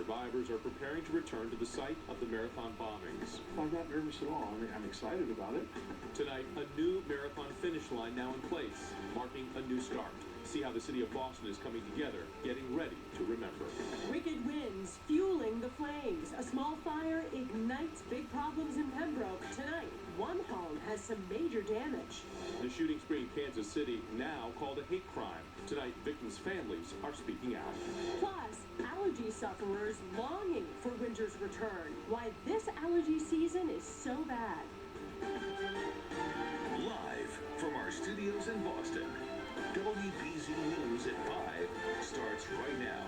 survivors are preparing to return to the site of the marathon bombings. I'm not nervous at all. I'm excited about it. Tonight, a new marathon finish line now in place, marking a new start. See how the city of Boston is coming together, getting ready to remember. Wicked winds fueling the flames. A small fire ignites big problems in Pembroke. Tonight, one home has some major damage. The shooting spree in Kansas City now called a hate crime. Tonight, victims' families are speaking out. Plus, allergy sufferers longing for winter's return. Why this allergy season is so bad. Live from our studios in Boston, WBZ News at 5 starts right now.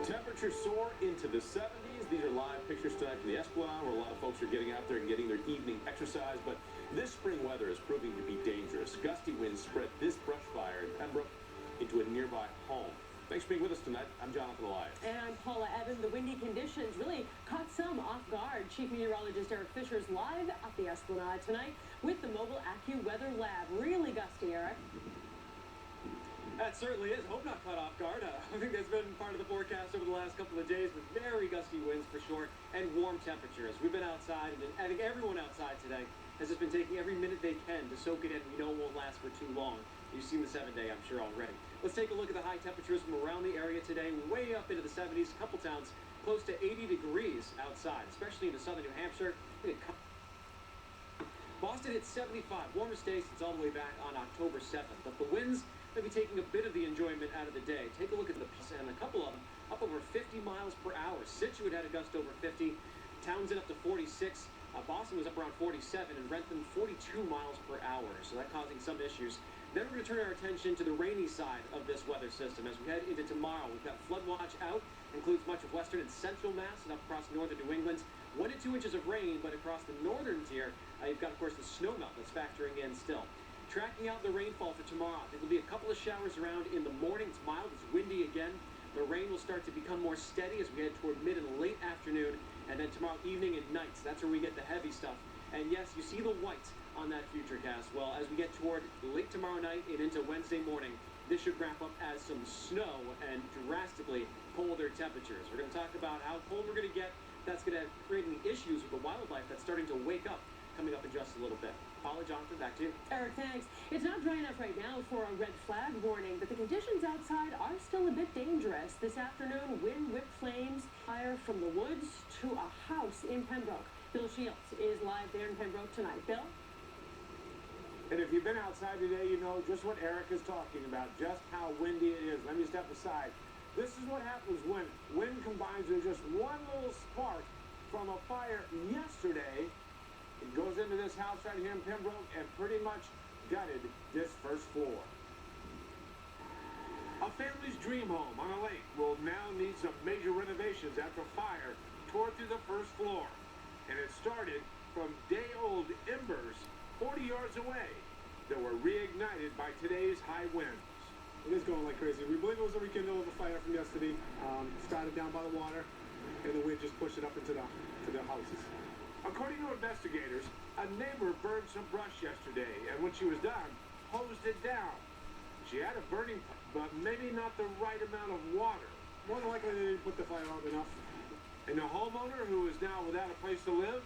Temperatures soar into the 70s. These are live pictures tonight from the Esplanade, where a lot of folks are getting out there and getting their evening exercise. But this spring weather is proving to be dangerous. Gusty winds spread this brush fire in Pembroke into a nearby home. Thanks for being with us tonight. I'm Jonathan Elias. And I'm Paula Evan. The windy conditions really caught some off guard. Chief Meteorologist Eric Fisher's live at the Esplanade tonight with the mobile AccuWeather lab. Really gusty, Eric. That certainly is. Hope not caught off guard. I think that's been part of the forecast over the last couple of days with very gusty winds for sure and warm temperatures. We've been outside, and I think everyone outside today has just been taking every minute they can to soak it in. We know it won't last for too long. You've seen the 7-day, I'm sure, already. Let's take a look at the high temperatures from around the area today. Way up into the 70s. A couple towns close to 80 degrees outside, especially into southern New Hampshire. Boston hit 75, warmest day since all the way back on October 7th. But the winds may be taking a bit of the enjoyment out of the day. Take a look at the and a couple of them up over 50 miles per hour. Situate had a gust over 50. Townsend up to 46. Boston was up around 47, and Rentham 42 miles per hour. So that causing some issues. Then we're going to turn our attention to the rainy side of this weather system. As we head into tomorrow, we've got FloodWatch out. Includes much of western and central Mass and up across northern New England. 1 to 2 inches of rain, but across the northern tier, you've got, of course, the snow melt that's factoring in still. Tracking out the rainfall for tomorrow. There will be a couple of showers around in the morning. It's mild. It's windy again. The rain will start to become more steady as we head toward mid and late afternoon. And then tomorrow evening and nights. That's where we get the heavy stuff. And yes, you see the white on that futurecast. Well, as we get toward late tomorrow night and into Wednesday morning, this should wrap up as some snow and drastically colder temperatures. We're going to talk about how cold we're going to get. That's going to create any issues with the wildlife that's starting to wake up coming up in just a little bit. Paula, Jonathan, back to you. Eric, thanks. It's not dry enough right now for a red flag warning, but the conditions outside are still a bit dangerous. This afternoon, wind-whipped flames, fire from the woods to a house in Pembroke. Bill Shields is live there in Pembroke tonight. Bill? And if you've been outside today, you know just what Eric is talking about, just how windy it is. Let me step aside. This is what happens when wind combines with just one little spark from a fire yesterday. It goes into this house right here in Pembroke and pretty much gutted this first floor. A family's dream home on a lake will now need some major renovations after fire tore through the first floor. And it started from day-old embers 40 yards away that were reignited by today's high winds. It is going like crazy. We believe it was a rekindle of a fire from yesterday. Started down by the water, and the wind just pushed it up into the houses. According to investigators, a neighbor burned some brush yesterday, and when she was done, hosed it down. She had a burning, but maybe not the right amount of water. More than likely, they didn't put the fire out enough. And the homeowner, who is now without a place to live,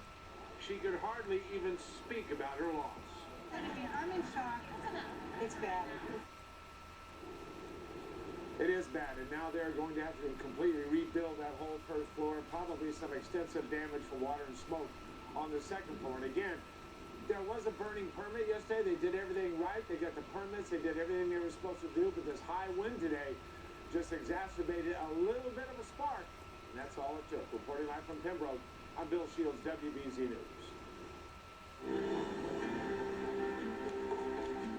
she could hardly even speak about her loss. I'm in shock. It's bad. It is bad, and now they're going to have to completely rebuild that whole first floor, and probably some extensive damage from water and smoke on the second floor. And again, there was a burning permit yesterday. They did everything right. They got the permits. They did everything they were supposed to do, but this high wind today just exacerbated a little bit of a spark, and that's all it took. Reporting live from Pembroke, I'm Bill Shields, WBZ News.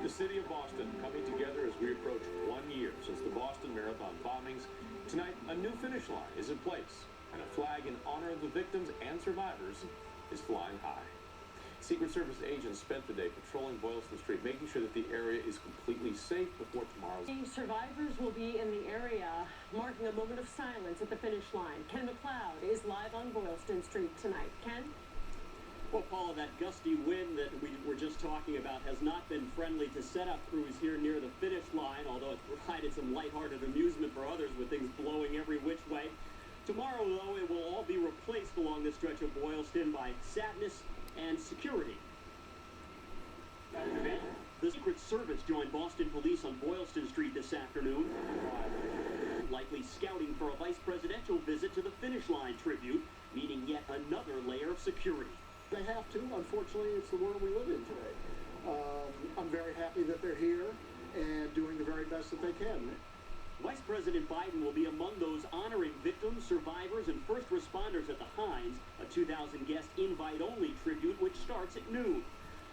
The city of Boston coming together as we approach 1 year since the Boston Marathon bombings. Tonight, a new finish line is in place, and a flag in honor of the victims and survivors is flying high. Secret Service agents spent the day patrolling Boylston Street, making sure that the area is completely safe before tomorrow's. The survivors will be in the area, marking a moment of silence at the finish line. Ken McLeod is live on Boylston Street tonight. Ken? Well, Paula, that gusty wind that we were just talking about has not been friendly to setup crews here near the finish line, although it's provided some lighthearted amusement for others with things blowing every which way. Tomorrow, though, it will all be replaced along this stretch of Boylston by sadness and security. The Secret Service joined Boston Police on Boylston Street this afternoon, likely scouting for a vice presidential visit to the finish line tribute, meaning yet another layer of security. They have to. Unfortunately, it's the world we live in today. I'm very happy that they're here and doing the very best that they can. Vice President Biden will be among those honoring victims, survivors, and first responders at the Hines, a 2,000-guest invite-only tribute which starts at noon.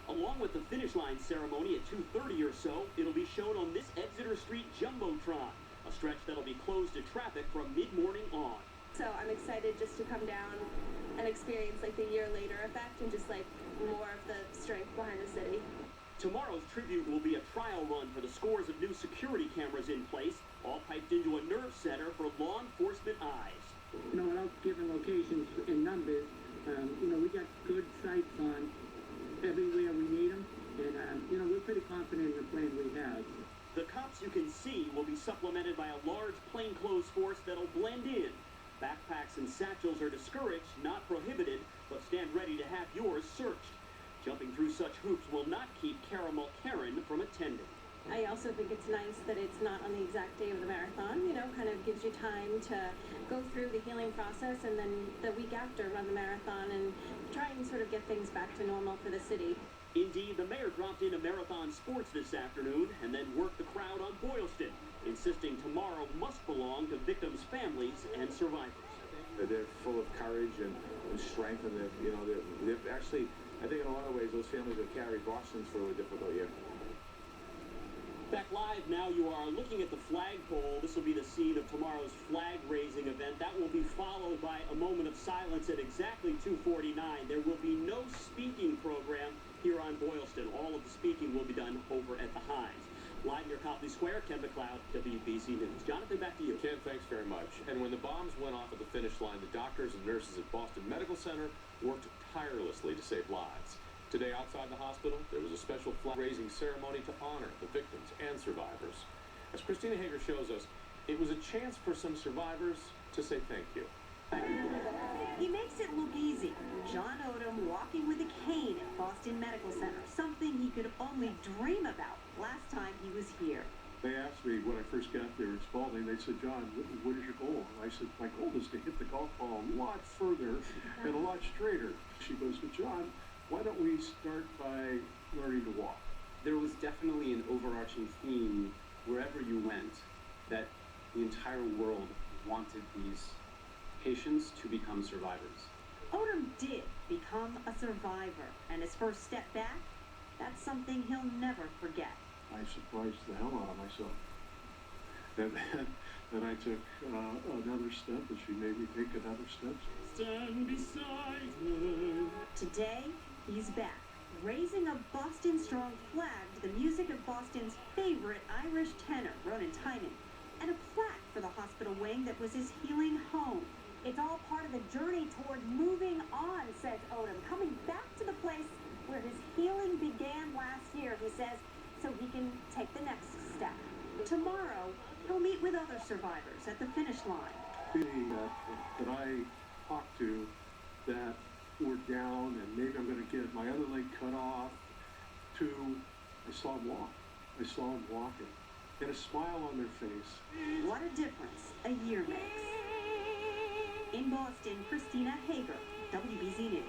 Along with the finish line ceremony at 2:30 or so, it'll be shown on this Exeter Street Jumbotron, a stretch that'll be closed to traffic from mid-morning on. So I'm excited just to come down and experience like the year later effect and just like more of the strength behind the city. Tomorrow's tribute will be a trial run for the scores of new security cameras in place, all piped into a nerve center for law enforcement eyes. Without giving locations in numbers, we got good sites on everywhere we need them, and, we're pretty confident in the plan we have. The cops you can see will be supplemented by a large plainclothes force that'll blend in. Backpacks and satchels are discouraged, not prohibited, but stand ready to have yours searched. Jumping through such hoops will not keep Caramel Karen from attending. I also think it's nice that it's not on the exact day of the marathon, kind of gives you time to go through the healing process and then the week after run the marathon and try and sort of get things back to normal for the city. Indeed, the mayor dropped into Marathon Sports this afternoon and then worked the crowd on Boylston, insisting tomorrow must belong to victims' families and survivors. They're full of courage and strength, and they're actually, I think in a lot of ways, those families have carried Boston through a difficult year. Back live now, you are looking at the flagpole. This will be the scene of tomorrow's flag-raising event. That will be followed by a moment of silence at exactly 2:49. There will be no speaking program here on Boylston. All of the speaking will be done over at the Hines. Live near Copley Square, Ken McLeod, WBZ News. Jonathan, back to you. Ken, thanks very much. And when the bombs went off at the finish line, the doctors and nurses at Boston Medical Center worked tirelessly to save lives. Today, outside the hospital, there was a special flag-raising ceremony to honor the victims and survivors. As Christina Hager shows us, it was a chance for some survivors to say thank you. He makes it look easy. John Odom walking with a cane at Boston Medical Center, something he could only dream about last time he was here. They asked me when I first got there in Spalding, they said, John, what is your goal? And I said, my goal is to hit the golf ball a lot further and a lot straighter. She goes, but John, why don't we start by learning to walk? There was definitely an overarching theme wherever you went that the entire world wanted these patients to become survivors. Odom did become a survivor, and his first step back, that's something he'll never forget. I surprised the hell out of myself. And then I took another step, and she made me take another step. Stand beside her. Today, he's back, raising a Boston Strong flag to the music of Boston's favorite Irish tenor, Ronan Tynan, and a plaque for the hospital wing that was his healing home. It's all part of the journey toward moving on, says Odom, coming back to the place where his healing began last year, he says, so he can take the next step. Tomorrow, he'll meet with other survivors at the finish line. Being that I talked to that were down and maybe I'm going to get my other leg cut off, to I saw them walk. I saw them walking. And a smile on their face. What a difference a year makes. In Boston, Christina Hager, WBZ News.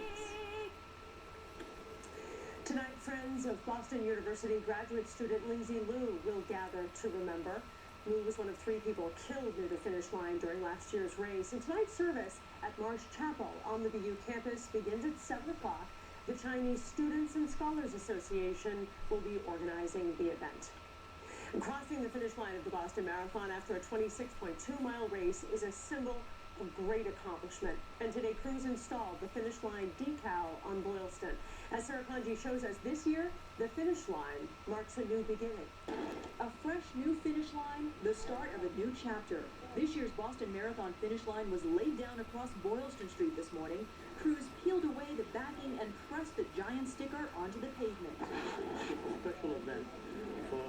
Tonight, friends of Boston University graduate student Lindsay Liu will gather to remember. Liu was one of 3 people killed near the finish line during last year's race. And tonight's service at Marsh Chapel on the BU campus begins at 7 o'clock. The Chinese Students and Scholars Association will be organizing the event. And crossing the finish line of the Boston Marathon after a 26.2-mile race is a symbol of great accomplishment. And today, crews installed the finish line decal on Boylston. As Sarah Kanji shows us, this year, the finish line marks a new beginning. A fresh new finish line, the start of a new chapter. This year's Boston Marathon finish line was laid down across Boylston Street this morning. Crews peeled away the backing and pressed the giant sticker onto the pavement. It's a special event for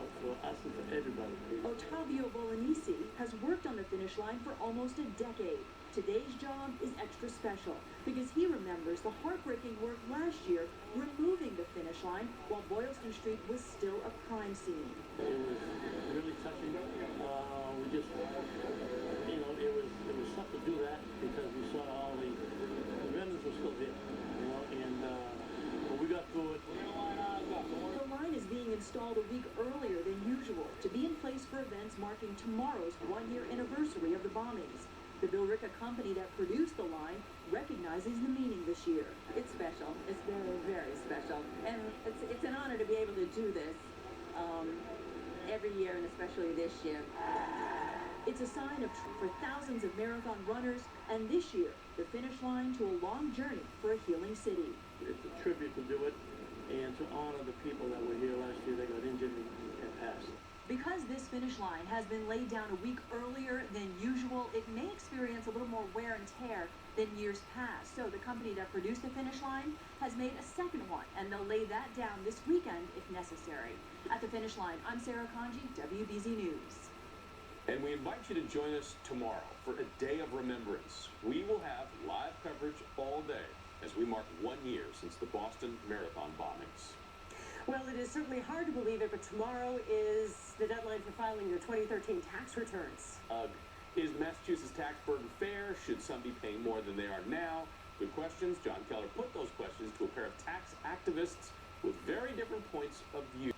us and for everybody. Ottavio Bolognesi has worked on the finish line for almost a decade. Today's job is extra special because he remembers the heartbreaking work last year removing the finish line while Boylston Street was still a crime scene. It was really touching. We just, you know, it was tough to do that because we saw all the vendors were still there, you know, and but we got through it. The line is being installed a week earlier than usual to be in place for events marking tomorrow's one-year anniversary of the bombings. The Billerica company that produced the line recognizes the meaning this year. It's special. It's very, very special. And it's an honor to be able to do this every year, and especially this year. It's a sign of for thousands of marathon runners, and this year, the finish line to a long journey for a healing city. It's a tribute to do it and to honor the people that were here last year that got injured and passed. Because this finish line has been laid down a week earlier than usual, it may experience a little more wear and tear than years past. So the company that produced the finish line has made a second one, and they'll lay that down this weekend if necessary. At the finish line, I'm Sarah Conji, WBZ News. And we invite you to join us tomorrow for a day of remembrance. We will have live coverage all day as we mark 1 year since the Boston Marathon bombings. Well, it is certainly hard to believe it, but tomorrow is the deadline for filing your 2013 tax returns. Is Massachusetts tax burden fair? Should some be paying more than they are now? Good questions. John Keller put those questions to a pair of tax activists with very different points of view.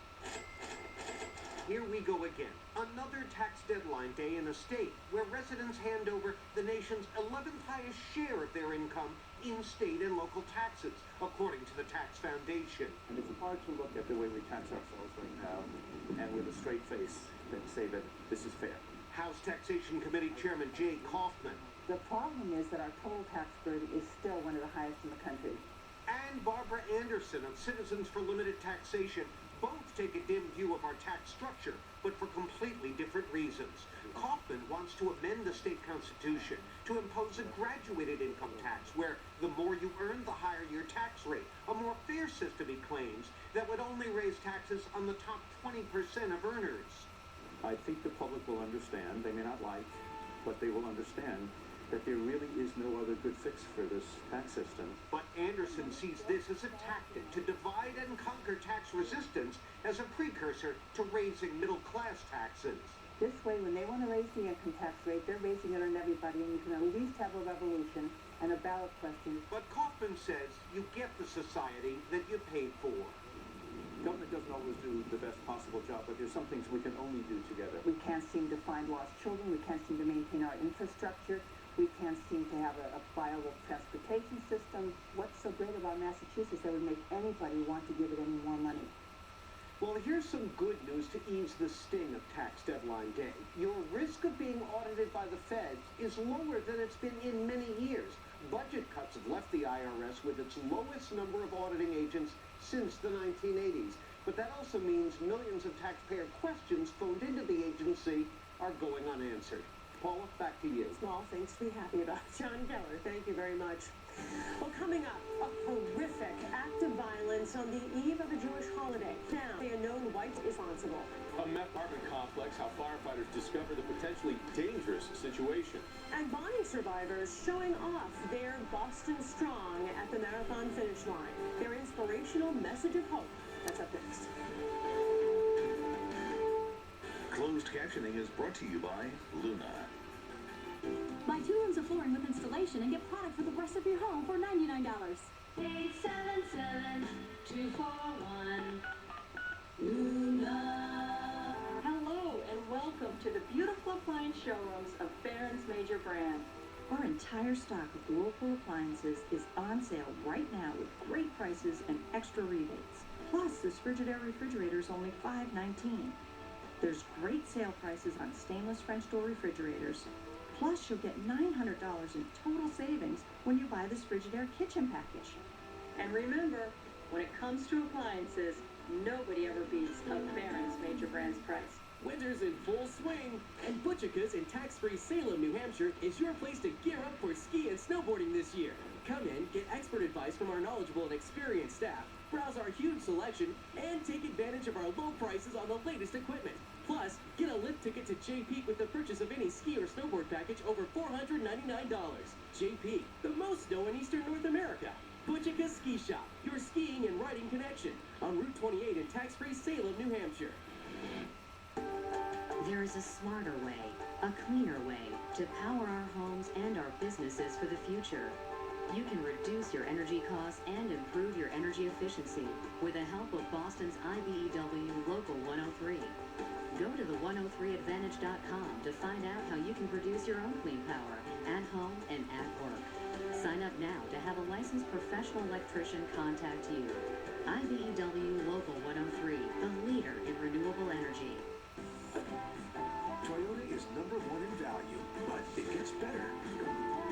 Here we go again. Another tax deadline day in a state where residents hand over the nation's 11th highest share of their income in state and local taxes, according to the Tax Foundation. And it's hard to look at the way we tax ourselves right now and with a straight face and say that this is fair. House Taxation Committee Chairman Jay Kaufman. The problem is that our total tax burden is still one of the highest in the country. And Barbara Anderson of Citizens for Limited Taxation both take a dim view of our tax structure, but for completely different reasons. Kaufman wants to amend the state constitution to impose a graduated income tax where the more you earn, the higher your tax rate. A more fair system, he claims, that would only raise taxes on the top 20% of earners. I think the public will understand, they may not like, but they will understand that there really is no other good fix for this tax system. But Anderson sees this as a tactic to divide and conquer tax resistance as a precursor to raising middle-class taxes. This way, when they want to raise the income tax rate, they're raising it on everybody, and you can at least have a revolution and a ballot question. But Kaufman says you get the society that you paid for. Government doesn't always do the best possible job, but there's some things we can only do together. We can't seem to find lost children. We can't seem to maintain our infrastructure. We can't seem to have a viable transportation system. What's so great about Massachusetts that would make anybody want to give it any more money? Well, here's some good news to ease the sting of tax deadline day. Your risk of being audited by the feds is lower than it's been in many years. Budget cuts have left the IRS with its lowest number of auditing agents since the 1980s. But that also means millions of taxpayer questions phoned into the agency are going unanswered. Paula, back to you. Small things to be happy about. John Keller, thank you very much. Well, coming up, a horrific act of violence on the eve of a Jewish holiday. Now, a known white is responsible. A meth apartment complex, how firefighters discover the potentially dangerous situation. And bombing survivors showing off their Boston strong at the marathon finish line. Their inspirational message of hope. That's up next. Closed captioning is brought to you by Luna. Buy 2 rooms of flooring with installation and get product for the rest of your home for $99. 877-241 Luna. Hello and welcome to the beautiful appliance showrooms of Barron's Major Brand. Our entire stock of Whirlpool appliances is on sale right now with great prices and extra rebates. Plus, this Frigidaire refrigerator is only $5.19. There's great sale prices on stainless French door refrigerators. Plus, you'll get $900 in total savings when you buy this Frigidaire kitchen package. And remember, when it comes to appliances, nobody ever beats a Barron's Major Brands price. Winter's in full swing, and Butchika's in tax-free Salem, New Hampshire is your place to gear up for ski and snowboarding this year. Come in, get expert advice from our knowledgeable and experienced staff, browse our huge selection, and take advantage of our low prices on the latest equipment. Plus, get a lift ticket to JP with the purchase of any ski or snowboard package over $499. JP, the most snow in Eastern North America. Butchika's Ski Shop, your skiing and riding connection, on Route 28 in tax-free Salem, New Hampshire. There is a smarter way, a cleaner way, to power our homes and our businesses for the future. You can reduce your energy costs and improve your energy efficiency with the help of Boston's IBEW Local 103. Go to the103advantage.com to find out how you can produce your own clean power at home and at work. Sign up now to have a licensed professional electrician contact you. IBEW Local 103, the leader in renewable energy. Toyota is #1 in value, but it gets better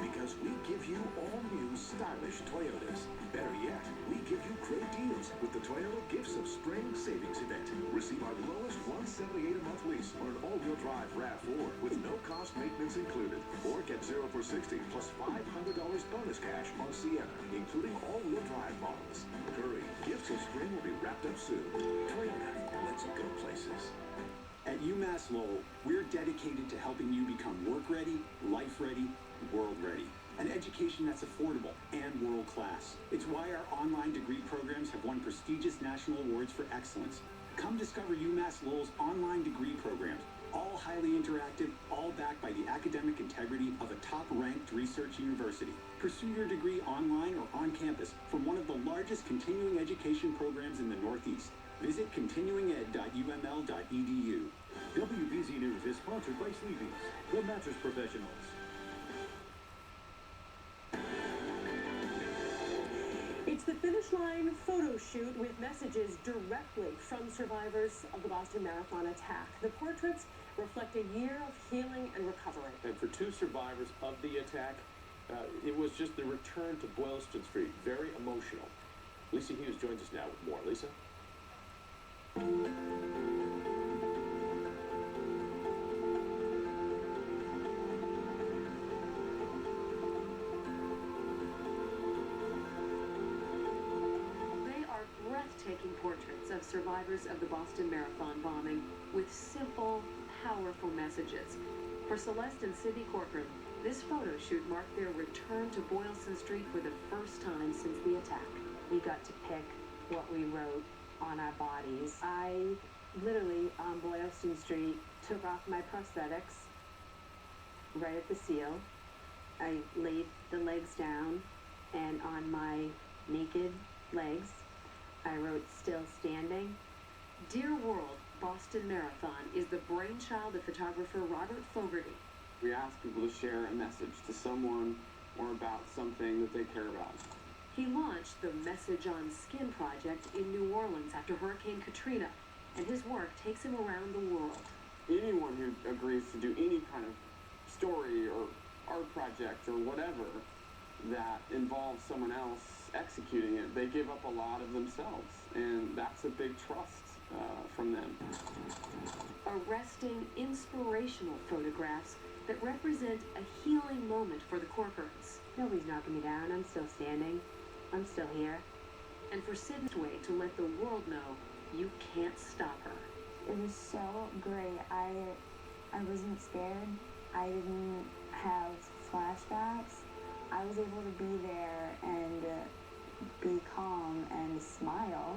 because we give you all new stylish Toyotas. Better yet, we give you great deals with the Toyota Gifts of Spring Savings Event. Receive our lowest $178 a month lease on an all-wheel drive RAV4 with no cost maintenance included, or get 0 for 60 plus $500 bonus cash on Sienna, including all-wheel drive models. Hurry, Gifts of Spring will be wrapped up soon. Toyota, let's go places. At UMass Lowell, we're dedicated to helping you become work-ready, life-ready, world-ready. An education that's affordable and world-class. It's why our online degree programs have won prestigious national awards for excellence. Come discover UMass Lowell's online degree programs, all highly interactive, all backed by the academic integrity of a top-ranked research university. Pursue your degree online or on campus from one of the largest continuing education programs in the Northeast. Visit continuinged.uml.edu. WBZ News is sponsored by Sleepy's, the mattress professionals. It's the Finish Line photo shoot with messages directly from survivors of the Boston Marathon attack. The portraits reflect a year of healing and recovery. And for two survivors of the attack, it was just the return to Boylston Street. Very emotional. Lisa Hughes joins us now with more. Lisa? Breathtaking portraits of survivors of the Boston Marathon bombing with simple, powerful messages. For Celeste and Sydney Corcoran, this photo shoot marked their return to Boylston Street for the first time since the attack. We got to pick what we wrote on our bodies. I literally, on Boylston Street, took off my prosthetics right at the seal. I laid the legs down, and on my naked legs, I wrote "Still Standing." Dear World, Boston Marathon is the brainchild of photographer Robert Fogarty. We ask people to share a message to someone or about something that they care about. He launched the Message on Skin project in New Orleans after Hurricane Katrina, and his work takes him around the world. Anyone who agrees to do any kind of story or art project or whatever that involves someone else executing it, they give up a lot of themselves, and that's a big trust from them. Arresting, inspirational photographs that represent a healing moment for the Corcorans. Nobody's knocking me down. I'm still standing. I'm still here. And for Sydney's way to let the world know you can't stop her. It was so great. I wasn't scared. I didn't have flashbacks. I was able to be there and be calm and smile.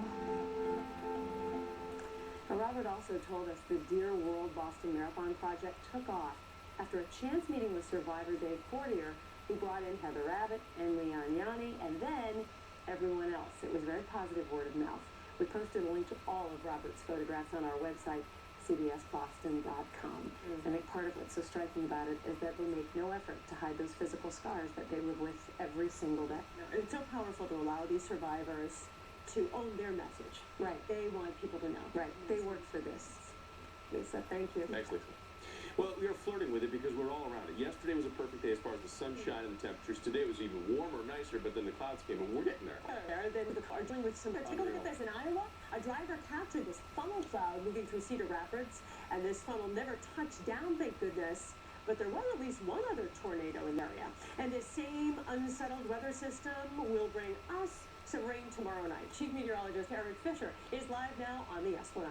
Robert also told us the Dear World Boston Marathon project took off after a chance meeting with survivor Dave Fortier, who brought in Heather Abbott and Leon Yanni, and then everyone else. It was very positive word of mouth. We posted a link to all of Robert's photographs on our website, cbsboston.com. I think part of what's so striking about it is that they make no effort to hide those physical scars that they live with every single day. It's so powerful to allow these survivors to own their message. Right. They want people to know. Right. They work for this. Lisa, thank you. Thanks, Lisa. Well, we are flirting with it because we're all around it. Yesterday was a perfect day as far as the sunshine and the temperatures. Today was even warmer, nicer, but then the clouds came and we're getting there. Then the car dealing with some. Take a look at this. In Iowa, a driver captured this funnel cloud moving through Cedar Rapids, and this funnel never touched down, thank goodness. But there was at least one other tornado in the area. And this same unsettled weather system will bring us some rain tomorrow night. Chief Meteorologist Eric Fisher is live now on the Esplanade.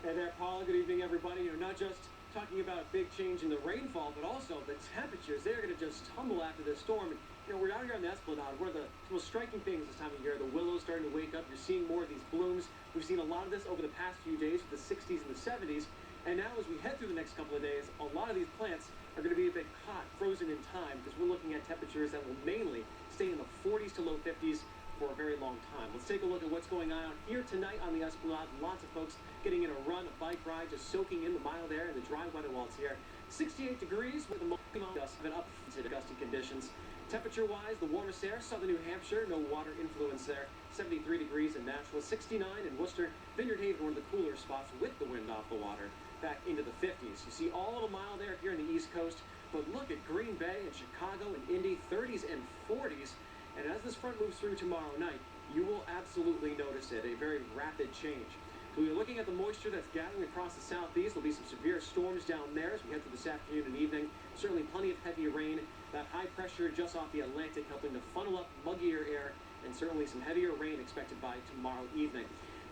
Hey there, Paula. Good evening, everybody. You're not just talking about a big change in the rainfall, but also the temperatures. They're going to just tumble after this storm. And, we're out here on the Esplanade. One of the most striking things this time of year, the willows starting to wake up. You're seeing more of these blooms. We've seen a lot of this over the past few days with the 60s and the 70s. And now as we head through the next couple of days, a lot of these plants are going to be a bit caught, frozen in time, because we're looking at temperatures that will mainly stay in the 40s to low 50s for a very long time. Let's take a look at what's going on out here tonight on the Esplanade. Lots of folks getting in a run, a bike ride, just soaking in the mild air and the dry weather while it's here. 68 degrees with the most dust, been up to gusty conditions. Temperature-wise, the warmest air, southern New Hampshire, no water influence there. 73 degrees in Nashville, 69 in Worcester. Vineyard Haven, one of the cooler spots with the wind off the water, back into the 50s. You see all of the mild air here in the East Coast, but look at Green Bay and Chicago and Indy, 30s and 40s. And as this front moves through tomorrow night, you will absolutely notice it, a very rapid change. So we're looking at the moisture that's gathering across the southeast. There'll be some severe storms down there as we head through this afternoon and evening. Certainly plenty of heavy rain. That high pressure just off the Atlantic helping to funnel up muggier air, and certainly some heavier rain expected by tomorrow evening.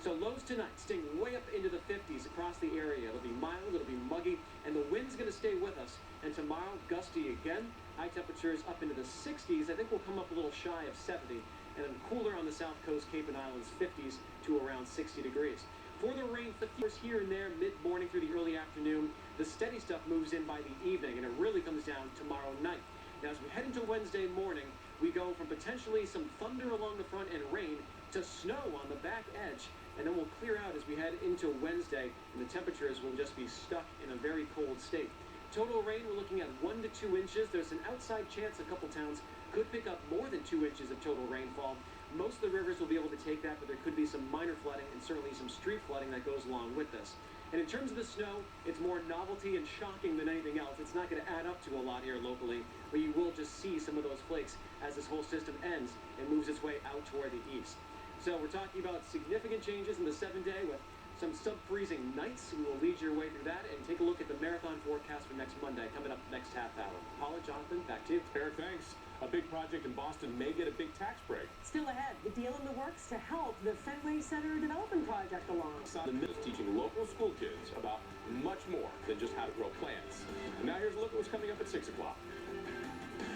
So lows tonight staying way up into the 50s across the area. It'll be mild, it'll be muggy, and the wind's going to stay with us. And tomorrow, gusty again. High temperatures up into the 60s. I think we'll come up a little shy of 70. And then cooler on the south coast, Cape and Islands, 50s to around 60 degrees. For the rain, here and there, mid-morning through the early afternoon, the steady stuff moves in by the evening, and it really comes down tomorrow night. Now, as we head into Wednesday morning, we go from potentially some thunder along the front and rain to snow on the back edge, and then we'll clear out as we head into Wednesday, and the temperatures will just be stuck in a very cold state. Total rain, we're looking at 1 to 2 inches. There's an outside chance a couple towns could pick up more than 2 inches of total rainfall. Most of the rivers will be able to take that, but there could be some minor flooding and certainly some street flooding that goes along with this. And in terms of the snow, it's more novelty and shocking than anything else. It's not going to add up to a lot here locally, but you will just see some of those flakes as this whole system ends and moves its way out toward the east. So we're talking about significant changes in the 7-day with some sub-freezing nights. We will lead your way through that and take a look at the marathon forecast for next Monday coming up next half hour. Paula, Jonathan, back to you. Eric, thanks. A big project in Boston may get a big tax break. Still ahead, the deal in the works to help the Fenway Center Development Project along. The middle is teaching local school kids about much more than just how to grow plants. And now here's a look at what's coming up at 6 o'clock.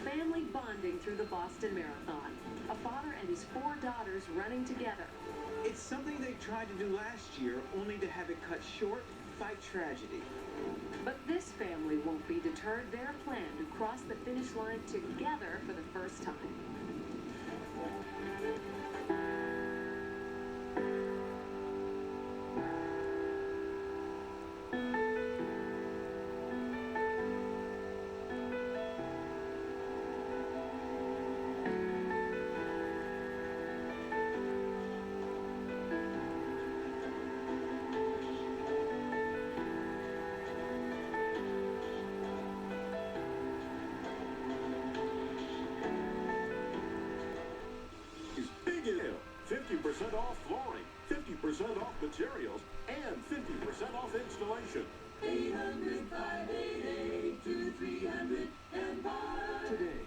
Family bonding through the Boston Marathon. A father and his 4 daughters running together. It's something they tried to do last year, only to have it cut short by tragedy. But this family won't be deterred. Their plan to cross the finish line together for the first time. Big deal. 50% off flooring, 50% off materials, and 50% off installation. 800-588-2300 and buy Today.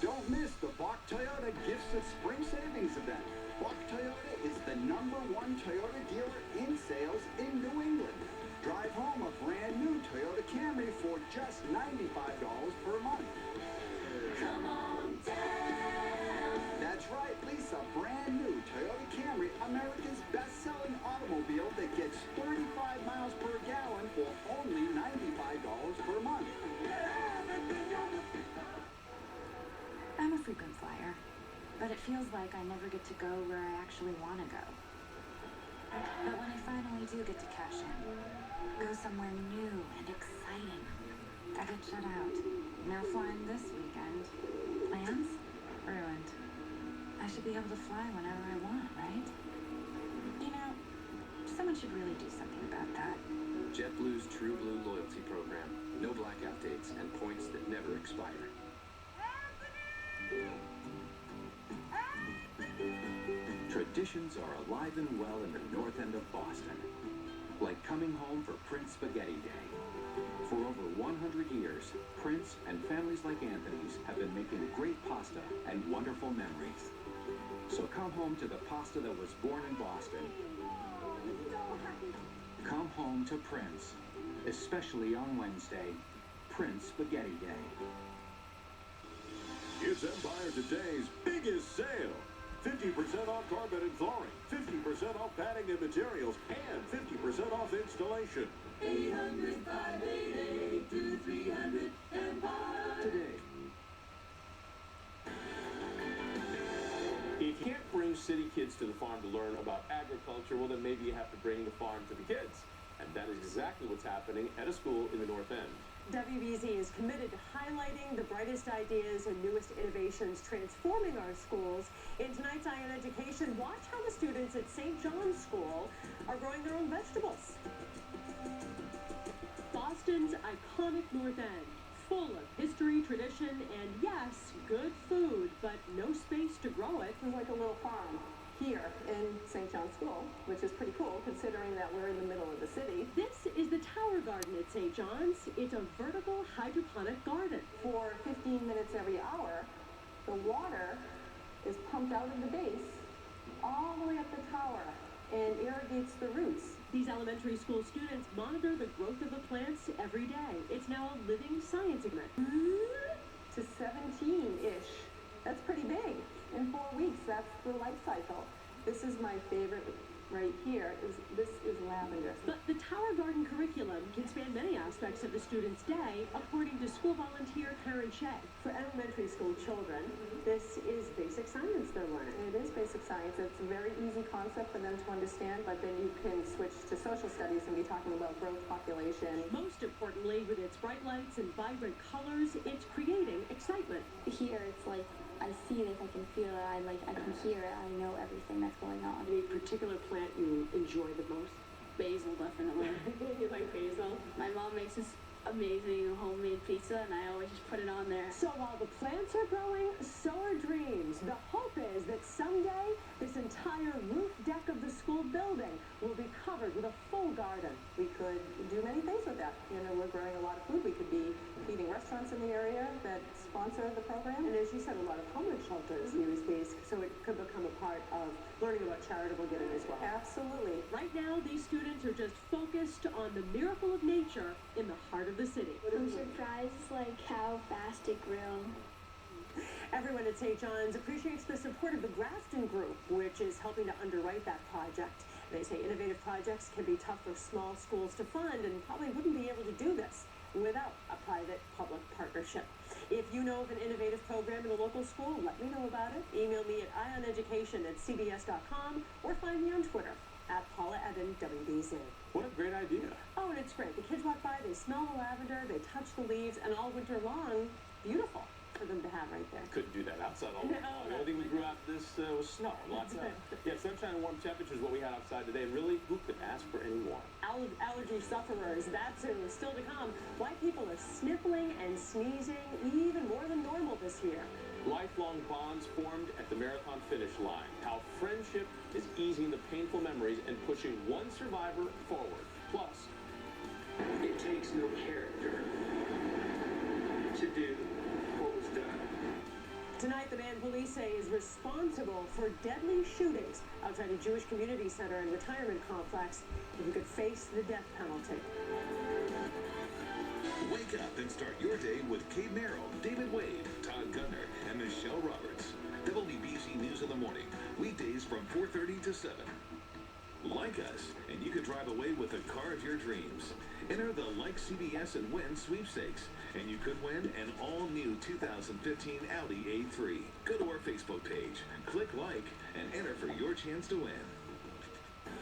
Don't miss the Bach Toyota Gifts of Spring Savings event. Bach Toyota is the #1 Toyota dealer in sales in New England. Drive home a brand new Toyota Camry for just $95 per month. Come on down. That's right, lease a brand new Toyota Camry, America's best-selling automobile that gets 35 miles per gallon for only $95 per month. I'm a frequent flyer, but it feels like I never get to go where I actually want to go. But when I finally do get to cash in, go somewhere new and exciting, I get shut out. No flying this weekend. Plans? Ruined. I should be able to fly whenever I want, right? You know, someone should really do something about that. JetBlue's True Blue loyalty program. No blackout dates and points that never expire. Traditions are alive and well in the north end of Boston. Like coming home for Prince Spaghetti Day. For over 100 years, Prince and families like Anthony's have been making great pasta and wonderful memories. So come home to the pasta that was born in Boston. Come home to Prince, especially on Wednesday, Prince Spaghetti Day. It's Empire Today's biggest sale. 50% off carpet and flooring, 50% off padding and materials, and 50% off installation. 800-588-2300 Empire. Today. If you can't bring city kids to the farm to learn about agriculture, well, then maybe you have to bring the farm to the kids. And that is exactly what's happening at a school in the North End. WBZ is committed to highlighting the brightest ideas and newest innovations transforming our schools. In tonight's Eye on Education, watch how the students at St. John's School are growing their own vegetables. Boston's iconic North End, full of history, tradition, and yes, good food, but no space to grow it. It's like a little farm here in St. John's School, which is pretty cool considering that we're in the middle of the city. This is the Tower Garden at St. John's. It's a vertical hydroponic garden. For 15 minutes every hour, the water is pumped out of the base all the way up the tower and irrigates the roots. These elementary school students monitor the growth of the plants every day. It's now a living science experiment. To 17-ish. That's pretty big. In 4 weeks, that's the life cycle. This is my favorite right here. This is lavender. But the Tower Garden curriculum can span many aspects of the student's day, according to school volunteer Karen Shea. For elementary school children, this is basic science they're learning. It is basic science. It's a very easy concept for them to understand, but then you can switch to social studies and be talking about growth, population. Most importantly, with its bright lights and vibrant colors, it's creating excitement. Here, it's like I see this, I can feel it, I can hear it, I know everything that's going on. Any particular plant you enjoy the most? Basil, definitely. You like basil? My mom makes this amazing homemade pizza, and I always just put it on there. So while the plants are growing, so are dreams. The hope is that someday this entire roof deck of the school building will be covered with a full garden. We could do many things with that. You know, we're growing a lot of food. We could be feeding restaurants in the area that sponsor the program. And as you said, a lot of homeless shelters use these, so it could become a part of learning about charitable giving as well. Absolutely. Right now, these students are just focused on the miracle of nature in the heart of the city. I'm surprised, like, how fast it grew. Everyone at St. John's appreciates the support of the Grafton Group, which is helping to underwrite that project. They say innovative projects can be tough for small schools to fund and probably wouldn't be able to do this without a private-public partnership. If you know of an innovative program in a local school, let me know about it. Email me at eyeoneducation@cbs.com or find me on Twitter at Paula Eden WBZ. What a great idea. Oh, and it's great. The kids walk by, they smell the lavender, they touch the leaves, and all winter long, beautiful for them to have right there. Couldn't do that outside all winter long. The only thing we grew out of this was snow. Lots of sunshine and warm temperatures, what we had outside today. Really, who could ask for any more? Allergy sufferers, that too, is still to come. Why people are sniffling and sneezing even more than normal this year. Lifelong bonds formed at the marathon finish line. How friendship is easing the painful memories and pushing one survivor forward. Plus, it takes no character to do what was done. Tonight, the man police say is responsible for deadly shootings outside a Jewish community center and retirement complex. He could face the death penalty. Wake up and start your day with Kate Merrill, David Wade, Todd Gutner, and Michelle Roberts. WBC News in the Morning, weekdays from 4:30 to 7. Like us, and you could drive away with the car of your dreams. Enter the Like CBS and Win sweepstakes, and you could win an all-new 2015 Audi A3. Go to our Facebook page, click like, and enter for your chance to win.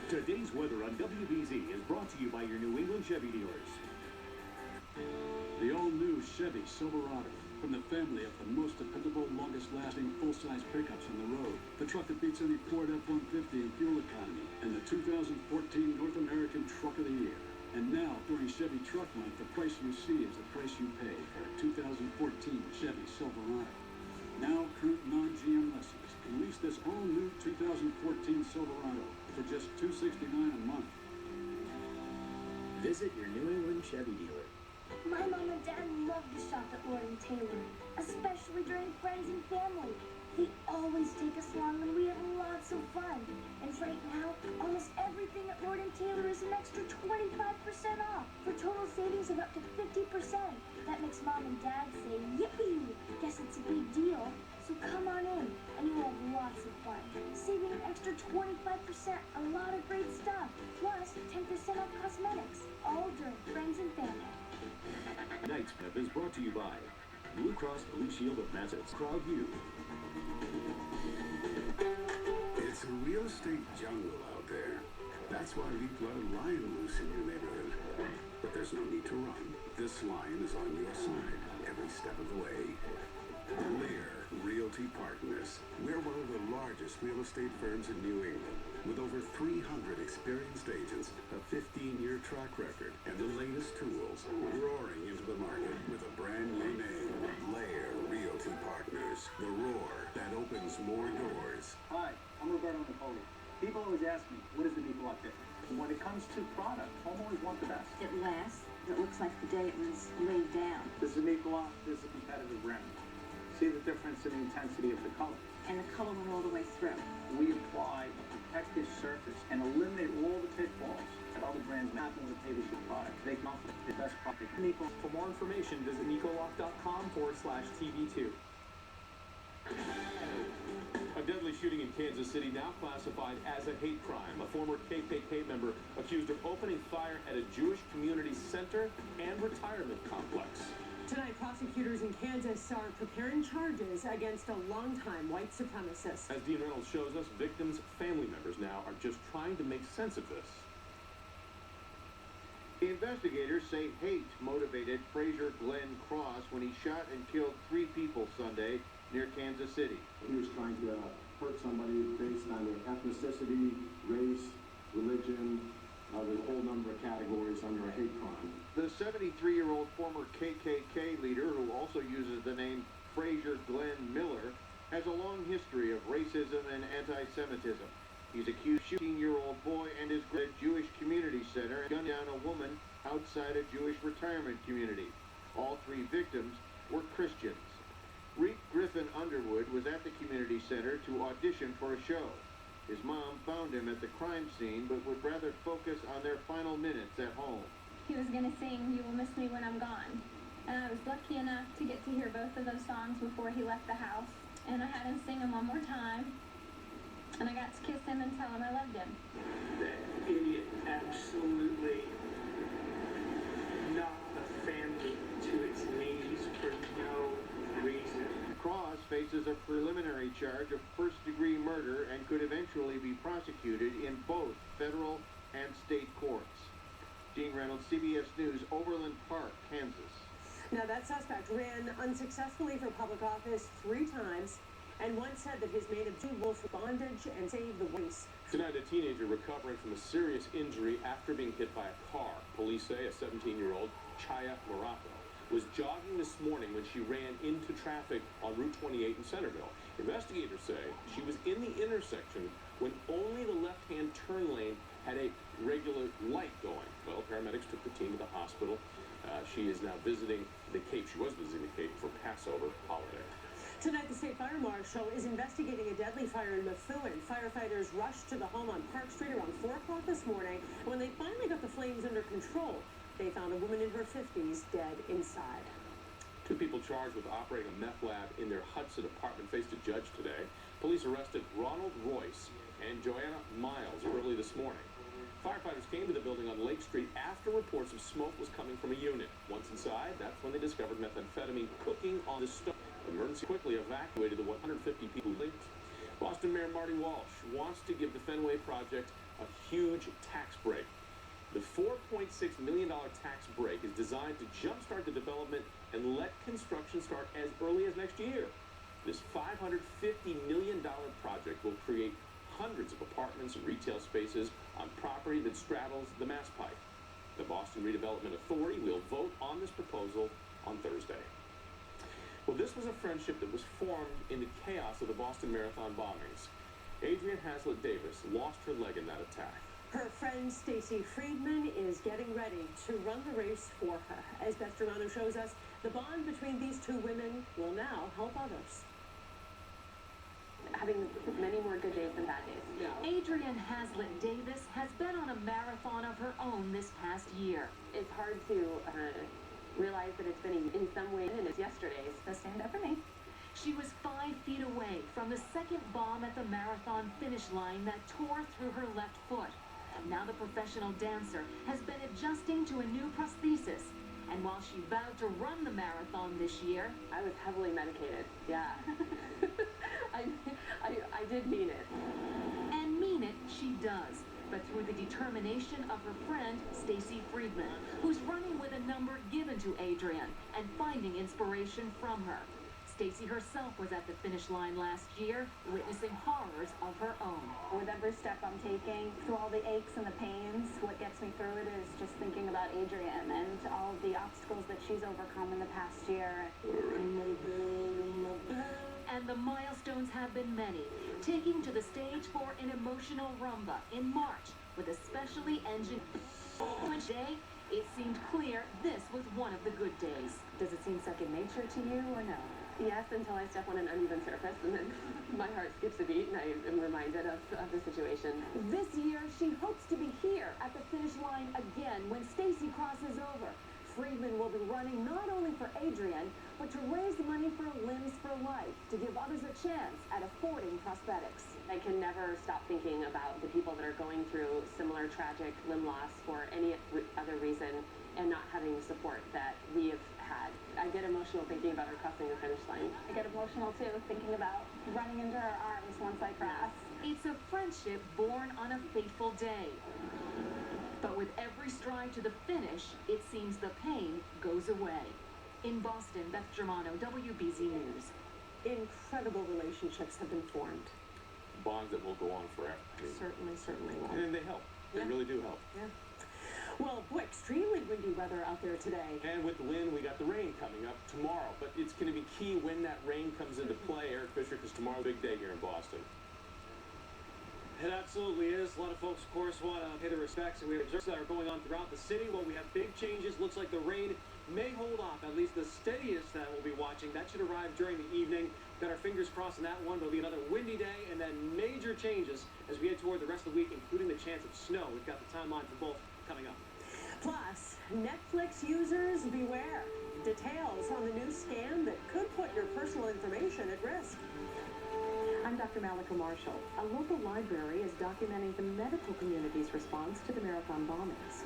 Today's weather on WBZ is brought to you by your New England Chevy dealers. The all-new Chevy Silverado, from the family of the most dependable, longest-lasting full-size pickups on the road. The truck that beats any Ford F-150 in fuel economy, and the 2014 North American Truck of the Year. And now, truck length, the price you see is the price you pay for a 2014 Chevy Silverado. Now, current non-GM lessons can lease this all-new 2014 Silverado for just $269 a month. Visit your New England Chevy dealer. My mom and dad love to shop at Lord & Taylor, especially during friends and family. They always take us along and we have lots of fun. And right now, almost everything at Lord & Taylor is an extra 25% off for total savings of up to 50%. That makes mom and dad say, yippee! Guess it's a big deal. So come on in and you'll have lots of fun. Saving an extra 25%, a lot of great stuff. Plus 10% off cosmetics, all during friends and family. Tonight's prep is brought to you by Blue Cross Blue Shield of Massachusetts. Crowd View. It's a real estate jungle out there. That's why we've let a lion loose in your neighborhood. But there's no need to run. This lion is on your side every step of the way. Lear Realty Partners. We're one of the largest real estate firms in New England, with over 300 experienced agents, a 15-year track record, and the latest tools, roaring into the market with a brand new name, Lear Realty Partners. The roar that opens more doors. Hi, I'm Roberto Napoli. People always ask me, what is the Nicolot difference? When it comes to product, homeowners want the best. It lasts. It looks like the day it was laid down. This is Nicolot. This is a competitive brand. See the difference in the intensity of the color. And the color went all the way through. We apply a protective surface and eliminate all the pitfalls that other brands not imitate as your product. They can offer the best product. For more information, visit nicolock.com/TV2. A deadly shooting in Kansas City, now classified as a hate crime. A former KKK member accused of opening fire at a Jewish community center and retirement complex. Tonight, prosecutors in Kansas are preparing charges against a longtime white supremacist. As Dean Reynolds shows us, victims' family members now are just trying to make sense of this. Investigators say hate motivated Fraser Glenn Cross when he shot and killed 3 people Sunday near Kansas City. He was trying to hurt somebody based on their ethnicity, race, religion, there's a whole number of categories under a hate crime. The 73-year-old former KKK leader, who also uses the name Fraser Glenn Miller, has a long history of racism and anti-Semitism. He's accused a 15-year-old boy and his Jewish community center and gunned down a woman outside a Jewish retirement community. All 3 victims were Christians. Reek Griffin Underwood was at the community center to audition for a show. His mom found him at the crime scene, but would rather focus on their final minutes at home. He was going to sing You Will Miss Me When I'm Gone. And I was lucky enough to get to hear both of those songs before he left the house. And I had him sing them one more time. And I got to kiss him and tell him I loved him. That idiot absolutely knocked the family to its knees for no reason. Cross faces a preliminary charge of first-degree murder and could eventually be prosecuted in both federal and state courts. Dean Reynolds, CBS News, Overland Park, Kansas. Now, that suspect ran unsuccessfully for public office 3 times and once said that his made of for bondage and saved the voice. Tonight, a teenager recovering from a serious injury after being hit by a car. Police say a 17-year-old, Chaya Morocco, was jogging this morning when she ran into traffic on Route 28 in Centerville. Investigators say she was in the intersection when only the left-hand turn lane had a regular light going. Well, paramedics took the team to the hospital. She is now visiting the Cape. She was visiting the Cape for Passover holiday. Tonight, the state fire marshal is investigating a deadly fire in Methuen. Firefighters rushed to the home on Park Street around 4 o'clock this morning. When they finally got the flames under control, they found a woman in her 50s dead inside. 2 people charged with operating a meth lab in their Hudson apartment faced a judge today. Police arrested Ronald Royce and Joanna Miles early this morning. Firefighters came to the building on Lake Street after reports of smoke was coming from a unit. Once inside, that's when they discovered methamphetamine cooking on the stove. Emergency quickly evacuated the 150 people linked. Boston Mayor Marty Walsh wants to give the Fenway project a huge tax break. The $4.6 million tax break is designed to jumpstart the development and let construction start as early as next year. This $550 million project will create hundreds of apartments and retail spaces on property that straddles the Mass Pike. The Boston Redevelopment Authority will vote on this proposal on Thursday. Well, this was a friendship that was formed in the chaos of the Boston Marathon bombings. Adrienne Haslett-Davis lost her leg in that attack. Her friend Stacy Friedman is getting ready to run the race for her. As Beth Germano shows us, the bond between these two women will now help others. Having many more good days than bad days. Yeah. Adrienne Haslett-Davis has been on a marathon of her own this past year. It's hard to realize that it's been in some way, and it's yesterday's. So stand up for me. She was 5 feet away from the second bomb at the marathon finish line that tore through her left foot. Now the professional dancer has been adjusting to a new prosthesis. And while she vowed to run the marathon this year... I was heavily medicated, yeah. I did mean it. And mean it she does. But through the determination of her friend, Stacy Friedman, who's running with a number given to Adrienne and finding inspiration from her. Stacy herself was at the finish line last year, witnessing horrors of her own. With every step I'm taking, through all the aches and the pains, what gets me through it is just thinking about Adrienne and all of the obstacles that she's overcome in the past year. And the milestones have been many, taking to the stage for an emotional rumba in March with a specially engineered day. It seemed clear this was one of the good days. Does it seem second nature to you or no? Yes, until I step on an uneven surface, and then my heart skips a beat, and I am reminded of the situation. This year, she hopes to be here at the finish line again when Stacy crosses over. Friedman will be running not only for Adrienne, but to raise money for Limbs for Life, to give others a chance at affording prosthetics. I can never stop thinking about the people that are going through similar tragic limb loss for any other reason and not having the support that we have had. I get emotional thinking about her crossing the finish line. I get emotional too, thinking about running into her arms once I cross. It's a friendship born on a fateful day. But with every stride to the finish, it seems the pain goes away. In Boston, Beth Germano, WBZ News. Incredible relationships have been formed. Bonds that will go on forever. Certainly will. And they help. They really do help. Yeah. Well, boy, extremely windy weather out there today. And with the wind, we got the rain coming up tomorrow. But it's going to be key when that rain comes into play, Eric Fisher, because tomorrow's a big day here in Boston. It absolutely is. A lot of folks, of course, want to pay their respects, and we have observed that are going on throughout the city. Well, we have big changes. Looks like the rain may hold off, at least the steadiest that we'll be watching. That should arrive during the evening. Got our fingers crossed on that one. There'll be another windy day, and then major changes as we head toward the rest of the week, including the chance of snow. We've got the timeline for both coming up. Plus, Netflix users beware. Details on the new scam that could put your personal information at risk. I'm Dr.Mallika Marshall. A local library is documenting the medical community's response to the marathon bombings.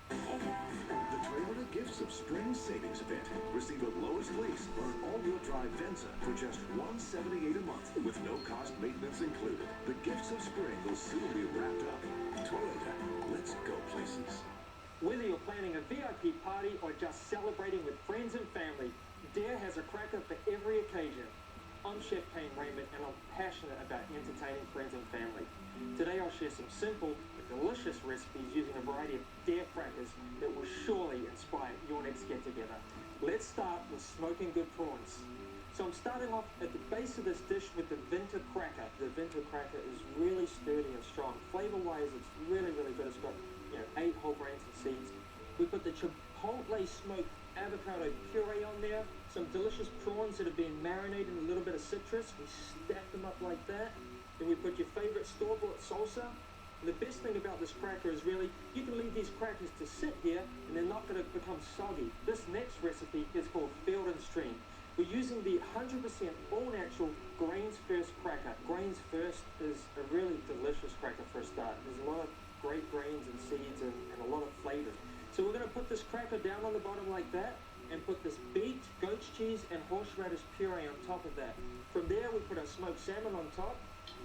The Toyota Gifts of Spring Savings Event. Receive a lowest lease or an all-wheel drive Venza for just $178 a month with no cost maintenance included. The Gifts of Spring will soon be wrapped up. Toyota, let's go places. Whether you're planning a VIP party or just celebrating with friends and family, Dare has a cracker for every occasion. I'm Chef Kane Raymond, and I'm passionate about entertaining friends and family. Today I'll share some simple but delicious recipes using a variety of Dare crackers that will surely inspire your next get-together. Let's start with smoking good prawns. So I'm starting off at the base of this dish with the Vinta cracker. The Vinta cracker is really sturdy and strong. Flavor-wise, it's really, really good. It's got 8 whole grains and seeds. We put the chipotle smoked avocado puree on there. Some delicious prawns that have been marinated in a little bit of citrus. We stack them up like that. Then we put your favorite store-bought salsa. And the best thing about this cracker is really, you can leave these crackers to sit here and they're not going to become soggy. This next recipe is called Field and Stream. We're using the 100% all-natural Grains First cracker. Grains First is a really delicious cracker for a start. There's a lot of great grains and seeds and a lot of flavor. So we're going to put this cracker down on the bottom like that and put this beet, goat's cheese, and horseradish puree on top of that. From there, we put our smoked salmon on top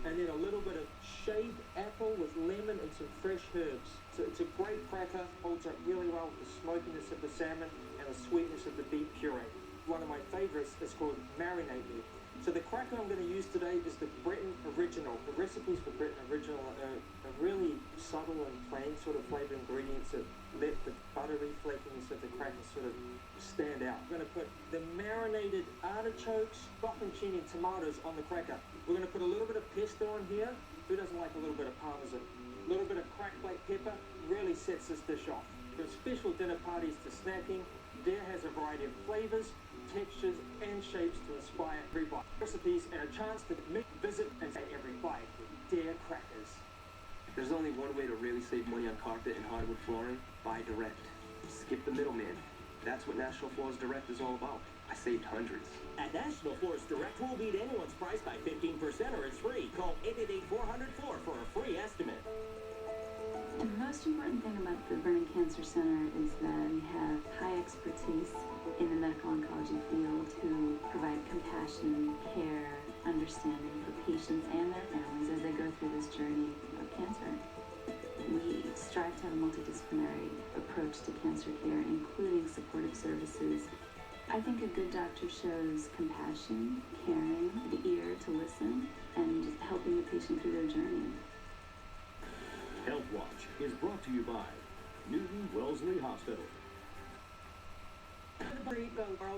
and then a little bit of shaved apple with lemon and some fresh herbs. So it's a great cracker, holds up really well with the smokiness of the salmon and the sweetness of the beet puree. One of my favorites is called Marinate Me. So the cracker I'm going to use today is the Britain Original. The recipes for Britain Original are really subtle and plain sort of flavor ingredients that let the buttery flakiness of the crackers sort of stand out. We're going to put the marinated artichokes, bocconcini, and tomatoes on the cracker. We're going to put a little bit of pesto on here. Who doesn't like a little bit of parmesan? A little bit of cracked black pepper really sets this dish off. From special dinner parties to snacking, Dare has a variety of flavors, textures, and shapes to inspire every bite. Recipes and a chance to visit and say every bite with Dare crackers. There's only one way to really save money on carpet and hardwood flooring: buy direct. Skip the middleman. That's what National Floors Direct is all about. I saved hundreds. At National Floors Direct, we'll beat anyone's price by 15% or it's free. Call 888-400-4 for a free estimate. The most important thing about the Burning Cancer Center is that we have high expertise in the medical oncology field who provide compassion, care, understanding for patients and their families as they go through this journey of cancer. We strive to have a multidisciplinary approach to cancer care, including supportive services. I think a good doctor shows compassion, caring, the ear to listen, and helping the patient through their journey. HealthWatch is brought to you by Newton Wellesley Hospital.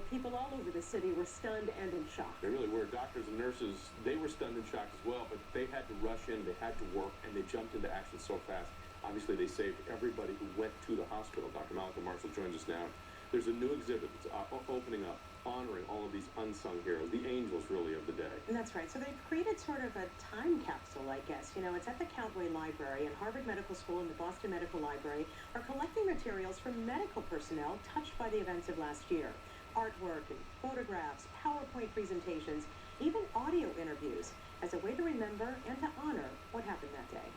People all over the city were stunned and in shock. They really were. Doctors and nurses, they were stunned and shocked as well, but they had to rush in, they had to work, and they jumped into action so fast. Obviously, they saved everybody who went to the hospital. Dr.Mallika Marshall joins us now. There's a new exhibit that's opening up, honoring all of these unsung heroes, the angels, really, of the day. And that's right. So they've created sort of a time capsule, I guess. You know, it's at the Countway Library, and Harvard Medical School and the Boston Medical Library are collecting materials from medical personnel touched by the events of last year. Artwork and photographs, PowerPoint presentations, even audio interviews, as a way to remember and to honor what happened that day.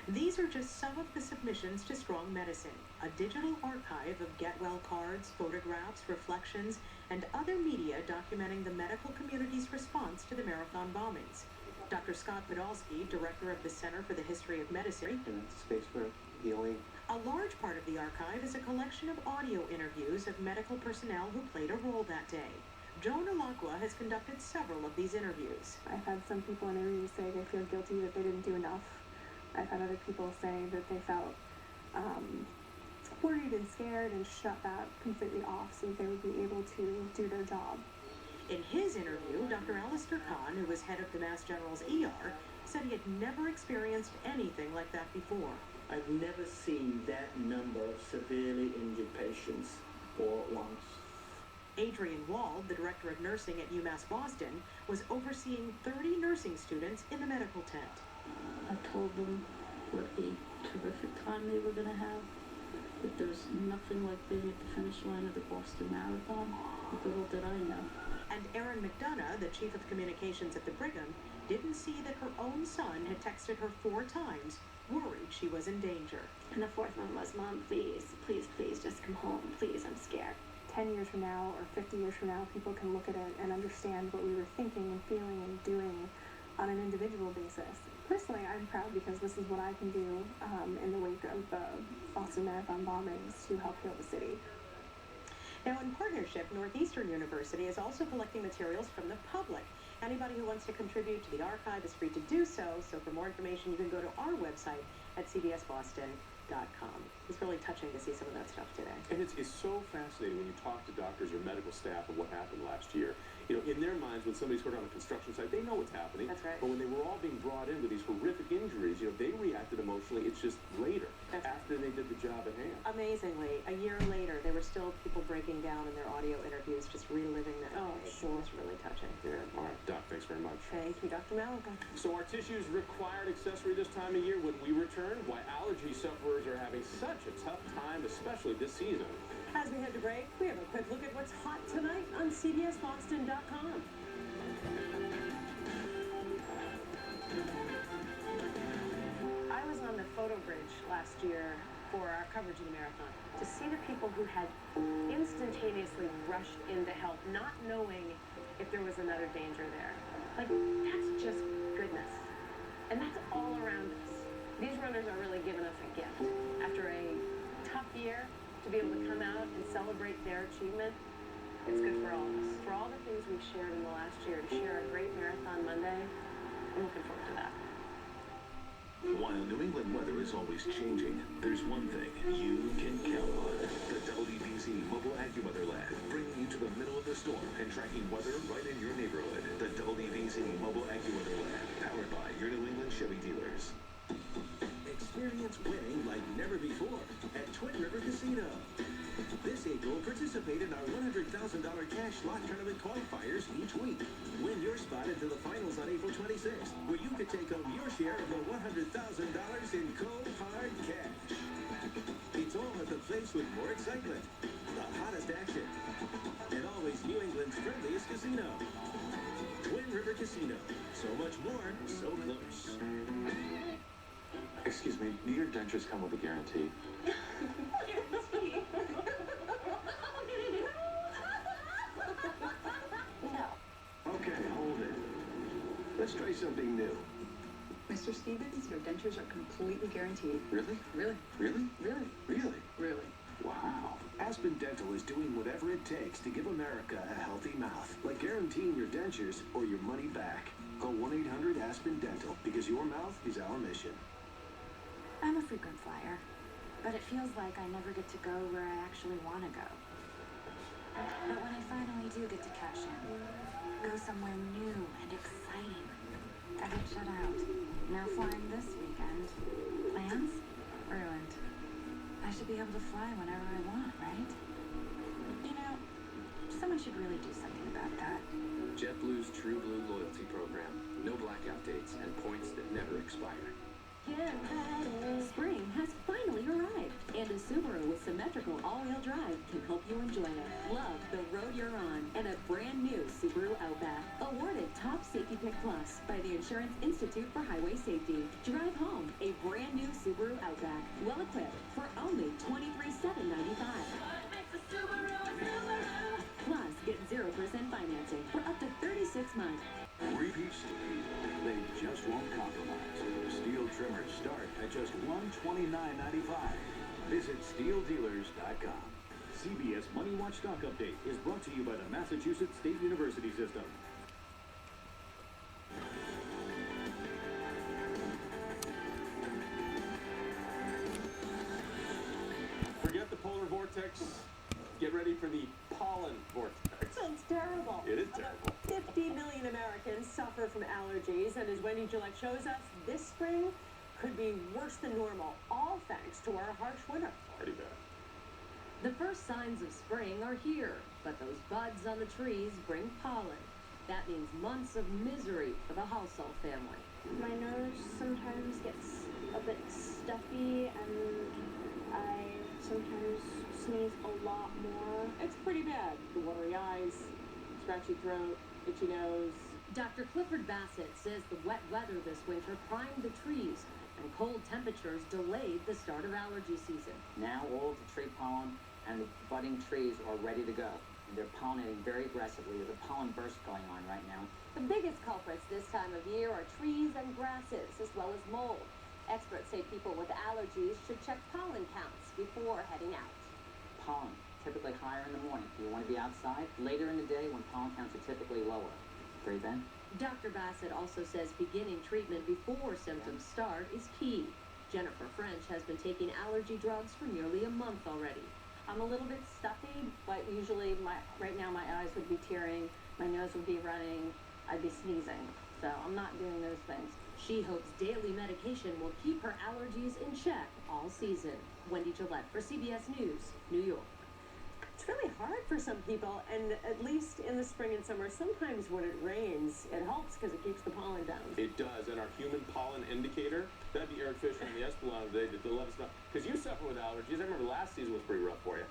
These are just some of the submissions to Strong Medicine, a digital archive of get well cards, photographs, reflections, and other media documenting the medical community's response to the marathon bombings. Dr. Scott Podolsky, director of the Center for the History of Medicine, And space for healing. a large part of the archive is a collection of audio interviews of medical personnel who played a role that day. Joan Alacqua has conducted several of these interviews. I've had some people in interviews say they feel guilty that they didn't do enough. I've had other people say that they felt worried and scared and shut that completely off so that they would be able to do their job. In his interview, Dr. Alistair Kahn, who was head of the Mass General's ER, said he had never experienced anything like that before. I've never seen that number of severely injured patients all at once. Adrian Wald, the director of nursing at UMass Boston, was overseeing 30 nursing students in the medical tent. I told them what a terrific time they were going to have, that there's nothing like being at the finish line of the Boston Marathon. Little did I know. And Erin McDonough, the chief of communications at the Brigham, didn't see that her own son had texted her 4 times, worried she was in danger. And the fourth one was, Mom, please, please, please, just come home. Please, I'm scared. 10 years from now or 50 years from now, people can look at it and understand what we were thinking and feeling and doing on an individual basis. Personally, I'm proud because this is what I can do in the wake of the Boston Marathon bombings to help heal the city. Now, in partnership, Northeastern University is also collecting materials from the public. Anybody who wants to contribute to the archive is free to do so. So for more information, you can go to our website at cbsboston.com. It's really touching to see some of that stuff today. And it's so fascinating when you talk to doctors or medical staff of what happened last year. You know, in their minds, when somebody's hurt on a construction site, they know what's happening. That's right. But when they were all being brought in with these horrific injuries, you know, they reacted emotionally. It's just later, after they did the job at hand. Amazingly, a year later, there were still people breaking down in their audio interviews, just reliving that. Oh, sure. It was really touching. Yeah, all right, Doc, thanks very much. Thank you, Dr. Mallika. So our tissues required accessory this time of year when we return, why allergy sufferers are having such a tough time, especially this season. As we head to break, we have a quick look at what's hot tonight on cbsboston.com. I was on the photo bridge last year for our coverage of the marathon. To see the people who had instantaneously rushed in to help, not knowing if there was another danger there. Like, that's just goodness. And that's all around us. These runners are really giving us a gift. After a tough year, to be able to come out and celebrate their achievement, It's good for all of us. For all the things we've shared in the last year, to share a great marathon Monday, I'm looking forward to that. While New England weather is always changing, there's one thing you can count on. The WBZ Mobile AccuWeather Lab, bringing you to the middle of the storm and tracking weather right in your neighborhood. The WBZ Mobile AccuWeather Lab, powered by your New England Chevy dealers. Experience winning like never before at Twin River Casino. This April, participate in our $100,000 cash slot tournament qualifiers each week. Win your spot into the finals on April 26th, where you could take home your share of the $100,000 in cold, hard cash. It's all at the place with more excitement, the hottest action, and always New England's friendliest casino. Twin River Casino. So much more, so close. Excuse me, do your dentures come with a guarantee? Okay, hold it. Let's try something new. Mr. Stevens, your dentures are completely guaranteed. Really? Really? Really? Really? Really? Really? Wow. Aspen Dental is doing whatever it takes to give America a healthy mouth, like guaranteeing your dentures or your money back. Call 1-800-ASPEN-DENTAL, because your mouth is our mission. I'm a frequent flyer, but it feels like I never get to go where I actually want to go. But when I finally do get to cash in, go somewhere new and exciting, I get shut out. Now flying this weekend. Plans? Ruined. I should be able to fly whenever I want, right? You know, someone should really do something about that. JetBlue's True Blue loyalty program. No blackout dates and points that never expire. Spring has finally arrived, and a Subaru with symmetrical all-wheel drive can help you enjoy it. Love the road you're on and a brand new Subaru Outback. Awarded Top Safety Pick Plus by the Insurance Institute for Highway Safety. Drive home a brand new Subaru Outback, well equipped for only $23,795. Plus, get 0% financing for up to 36 months. Repeat Steel. They just won't compromise. Steel trimmers start at just $129.95. Visit SteelDealers.com. CBS Money Watch Stock Update is brought to you by the Massachusetts State University System. Forget the polar vortex. Get ready for the pollen vortex. Sounds terrible. It is terrible. 50 million Americans suffer from allergies, and as Wendy Gillette shows us, this spring could be worse than normal, all thanks to our harsh winter. Pretty bad. The first signs of spring are here, but those buds on the trees bring pollen. That means months of misery for the Halsall family. My nose sometimes gets a bit stuffy, and I sometimes sneeze a lot more. It's pretty bad. The watery eyes, scratchy throat, itchy nose. Dr. Clifford Bassett says the wet weather this winter primed the trees, and cold temperatures delayed the start of allergy season. Now all of the tree pollen and the budding trees are ready to go. And they're pollinating very aggressively. There's a pollen burst going on right now. The biggest culprits this time of year are trees and grasses, as well as mold. Experts say people with allergies should check pollen counts before heading out. Pollen, typically higher in the morning. You want to be outside later in the day when pollen counts are typically lower. Breathe in. Dr. Bassett also says beginning treatment before symptoms start is key. Jennifer French has been taking allergy drugs for nearly a month already. I'm a little bit stuffy, but usually right now my eyes would be tearing, my nose would be running, I'd be sneezing. So I'm not doing those things. She hopes daily medication will keep her allergies in check all season. Wendy Gillette for CBS News, New York. It's really hard for some people, and at least in the spring and summer, sometimes when it rains, it helps because it keeps the pollen down. It does, and our human pollen indicator, that'd be Eric Fisher and the Esplanade today to let us know. Because you suffer with allergies. I remember last season was pretty rough for you.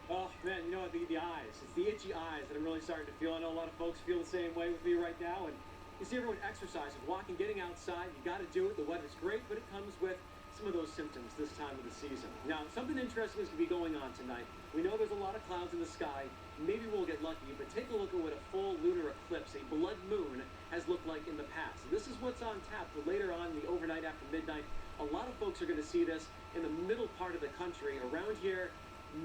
Oh, man, you know what, the eyes. It's the itchy eyes that I'm really starting to feel. I know a lot of folks feel the same way with me right now, and you see everyone exercising, walking, getting outside. You got to do it. The weather's great, but it comes with some of those symptoms this time of the season. Now, something interesting is going to be going on tonight. We know there's a lot of clouds in the sky. Maybe we'll get lucky, but take a look at what a full lunar eclipse, a blood moon, has looked like in the past. This is what's on tap for later on the overnight after midnight. A lot of folks are going to see this in the middle part of the country. Around here,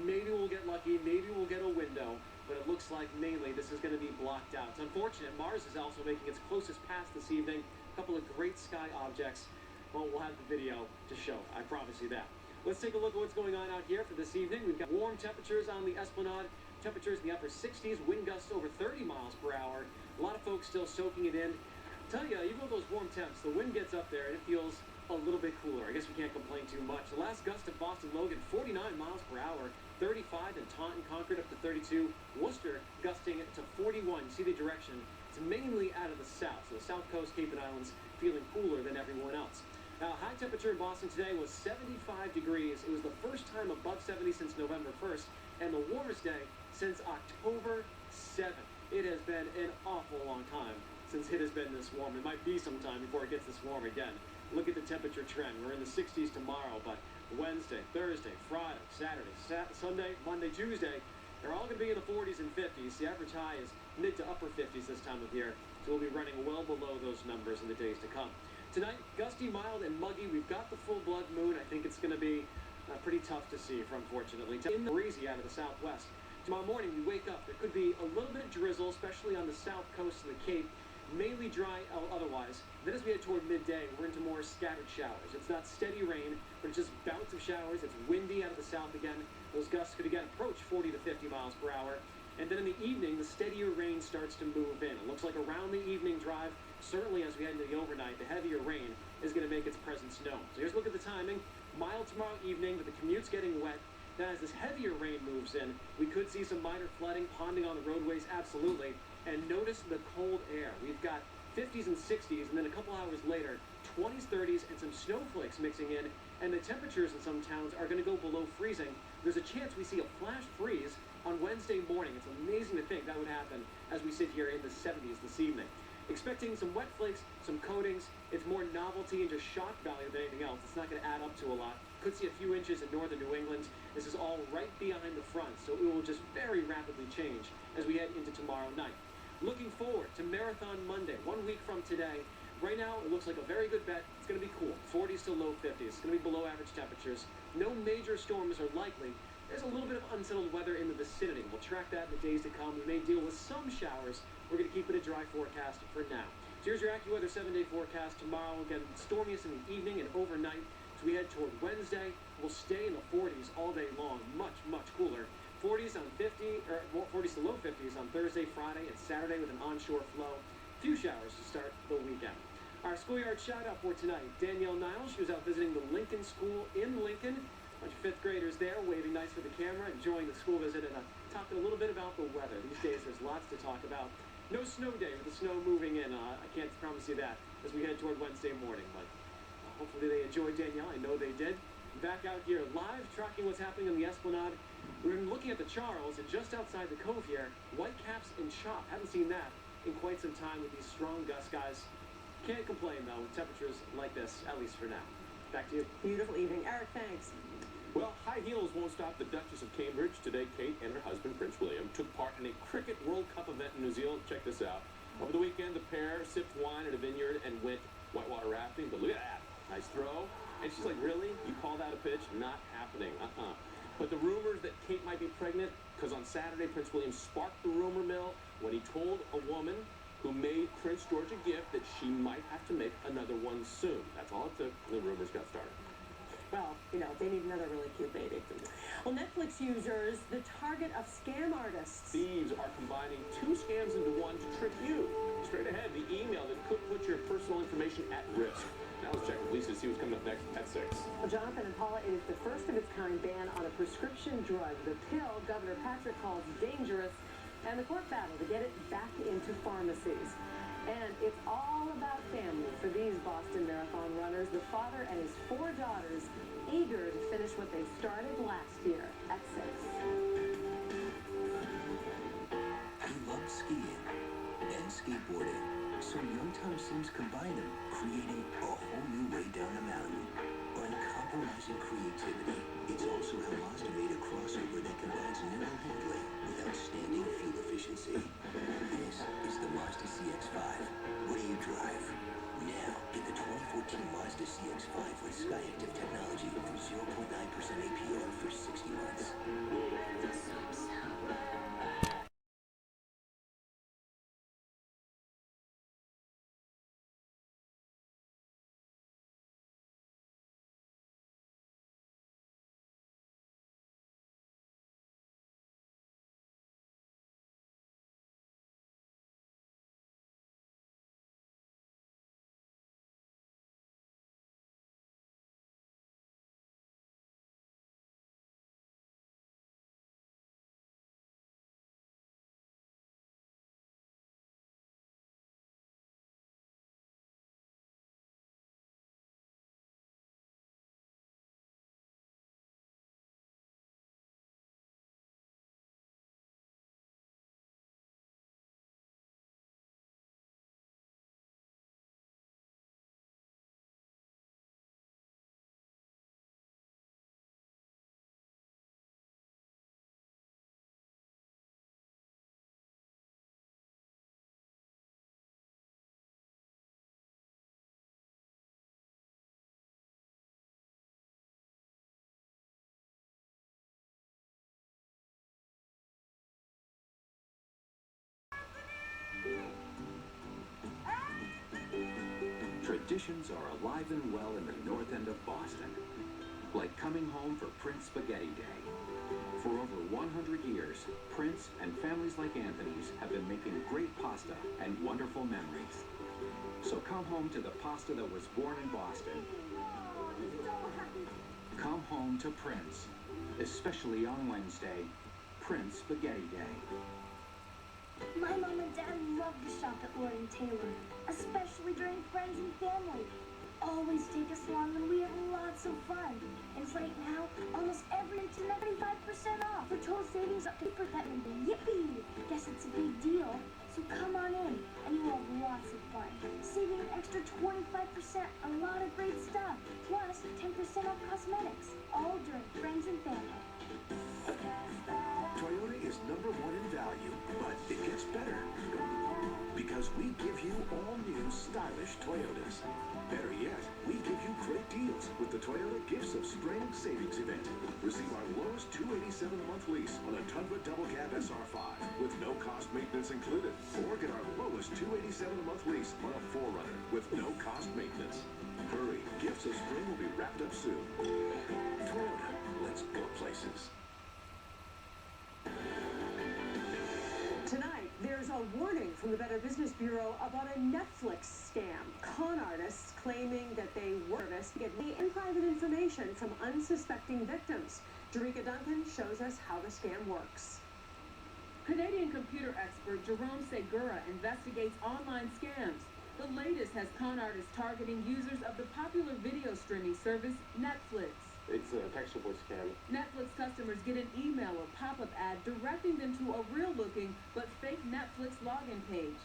Maybe we'll get lucky, maybe we'll get a window, but it looks like mainly this is going to be blocked out. It's unfortunate. Mars is also making its closest pass this evening. A couple of great sky objects. Well, we'll have the video to show, I promise you that. Let's take a look at what's going on out here for this evening. We've got warm temperatures on the Esplanade. Temperatures in the upper 60s, wind gusts over 30 miles per hour. A lot of folks still soaking it in. Tell you, even with those warm temps, the wind gets up there and it feels a little bit cooler. I guess we can't complain too much. The last gust at Boston Logan, 49 miles per hour, 35 in Taunton, Concord up to 32. Worcester gusting to 41. You see the direction. It's mainly out of the south. So the South Coast, Cape and Islands feeling cooler than everyone else. Now, high temperature in Boston today was 75 degrees. It was the first time above 70 since November 1st, and the warmest day since October 7th. It has been an awful long time since it has been this warm. It might be some time before it gets this warm again. Look at the temperature trend. We're in the 60s tomorrow, but Wednesday, Thursday, Friday, Saturday, Sunday, Monday, Tuesday, they're all going to be in the 40s and 50s. The average high is mid to upper 50s this time of year, so we'll be running well below those numbers in the days to come. Tonight, gusty, mild, and muggy. We've got the full blood moon. I think it's going to be pretty tough to see, unfortunately. In the breezy out of the southwest. Tomorrow morning, we wake up. There could be a little bit of drizzle, especially on the south coast and the Cape. Mainly dry otherwise. Then as we head toward midday, we're into more scattered showers. It's not steady rain, but it's just bouts of showers. It's windy out of the south again. Those gusts could again approach 40 to 50 miles per hour. And then in the evening, the steadier rain starts to move in. It looks like around the evening drive, certainly as we head into the overnight, the heavier rain is going to make its presence known. So here's a look at the timing. Mild tomorrow evening, but the commute's getting wet. Then as this heavier rain moves in, we could see some minor flooding, ponding on the roadways, absolutely. And notice the cold air. We've got 50s and 60s, and then a couple hours later, 20s, 30s, and some snowflakes mixing in, and the temperatures in some towns are going to go below freezing. There's a chance we see a flash freeze on Wednesday morning. It's amazing to think that would happen as we sit here in the 70s this evening. Expecting some wet flakes, some coatings. It's more novelty and just shock value than anything else. It's not going to add up to a lot. Could see a few inches in northern New England. This is all right behind the front, so it will just very rapidly change as we head into tomorrow night. Looking forward to Marathon Monday, 1 week from today. Right now, it looks like a very good bet. It's going to be cool, 40s to low 50s. It's going to be below average temperatures. No major storms are likely. There's a little bit of unsettled weather in the vicinity. We'll track that in the days to come. We may deal with some showers. We're going to keep it a dry forecast for now. So here's your AccuWeather 7-day forecast. Tomorrow, again, stormiest in the evening and overnight. As we head toward Wednesday, we'll stay in the 40s all day long. Much, much cooler. 40s on 40s to low 50s on Thursday, Friday, and Saturday with an onshore flow. Few showers to start the weekend. Our schoolyard shout-out for tonight, Danielle Niles. She was out visiting the Lincoln School in Lincoln. A bunch of fifth graders there, waving nice for the camera, enjoying the school visit, and talking a little bit about the weather. These days, there's lots to talk about. No snow day with the snow moving in. I can't promise you that as we head toward Wednesday morning, but hopefully they enjoyed Danielle. I know they did. Back out here live, tracking what's happening on the Esplanade. We've been looking at the Charles, and just outside the cove here, whitecaps and chop. Haven't seen that in quite some time with these strong gust, guys. Can't complain, though, with temperatures like this, at least for now. Back to you. Beautiful evening. Eric, thanks. Well, high heels won't stop the Duchess of Cambridge. Today, Kate and her husband, Prince William, took part in a Cricket World Cup event in New Zealand. Check this out. Over the weekend, the pair sipped wine at a vineyard and went whitewater rafting. But look at that. Nice throw. And she's like, really? You call that a pitch? Not happening. But the rumors that Kate might be pregnant, because on Saturday, Prince William sparked the rumor mill when he told a woman who made Prince George a gift that she might have to make another one soon. That's all it took, and the rumors got started. Well, you know, they need another really cute baby. Well, Netflix users, the target of scam artists. Thieves are combining two scams into one to trick you. Straight ahead, the email that could put your personal information at risk. Now let's check with Lisa to see what's coming up next at 6. Well, Jonathan and Paula, it is the first of its kind ban on a prescription drug. The pill Governor Patrick calls dangerous, and the court battle to get it back into pharmacies. And it's all about family for these Boston Marathon runners. The father and his 4 daughters eager to finish what they started last year at 6. He loves skiing and skateboarding, so young-time Sims combine them, creating a whole new way down the mountain. Uncompromising creativity. It's also how Mazda made a crossover that combines nimble handling with outstanding fuel efficiency. This is the Mazda CX-5. What do you drive? Now, get the 2014 Mazda CX-5 with Skyactiv technology for 0.9% APR for 60 months. Traditions are alive and well in the north end of Boston, like coming home for Prince Spaghetti Day. For over 100 years, Prince and families like Anthony's have been making great pasta and wonderful memories. So come home to the pasta that was born in Boston. Come home to Prince, especially on Wednesday, Prince Spaghetti Day. My mom and dad love to shop at Lord & Taylor, especially during friends and family. Always take us along and we have lots of fun. And right now, almost every to 95% off for total savings up to 8%. Yippee! Guess it's a big deal. So come on in and you will have lots of fun. Saving an extra 25% on a lot of great stuff. Plus 10% off cosmetics. All during friends and family. Toyota is #1 in value, but it gets better. Because we give you all new stylish Toyotas. Better yet, we give you great deals with the Toyota Gifts of Spring Savings Event. Receive our lowest $287 a month lease on a Tundra Double Cab SR5 with no cost maintenance included. Or get our lowest $287 a month lease on a 4Runner with no cost maintenance. Hurry, Gifts of Spring will be wrapped up soon. Toyota, let's go places. Tonight, there's a warning from the Better Business Bureau about a Netflix scam. Con artists claiming that they were to get private information from unsuspecting victims. Jerika Duncan shows us how the scam works. Canadian computer expert Jerome Segura investigates online scams. The latest has con artists targeting users of the popular video streaming service Netflix. It's a text support scam. Netflix customers get an email or pop-up ad directing them to a real-looking but fake Netflix login page.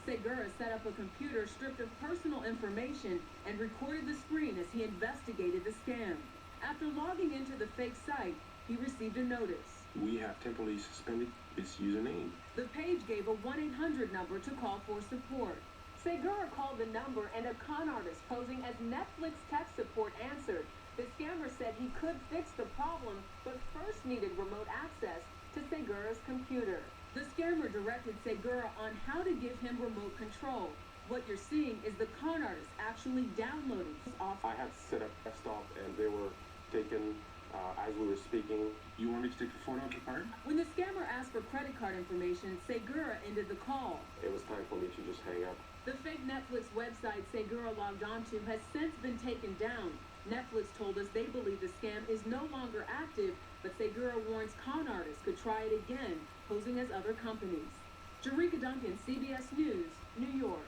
Segura set up a computer stripped of personal information and recorded the screen as he investigated the scam. After logging into the fake site, he received a notice. We have temporarily suspended its username. The page gave a 1-800 number to call for support. Segura called the number and a con artist posing as Netflix tech support answered. The scammer said he could fix the problem, but first needed remote access to Segura's computer. The scammer directed Segura on how to give him remote control. What you're seeing is the con artist actually downloading off. I had set up desktop and they were taken as we were speaking. You want me to take the photo of the card? When the scammer asked for credit card information, Segura ended the call. It was time for me to just hang up. The fake Netflix website Segura logged onto has since been taken down. Netflix told us they believe the scam is no longer active, but Segura warns con artists could try it again, posing as other companies. Jerika Duncan, CBS News, New York.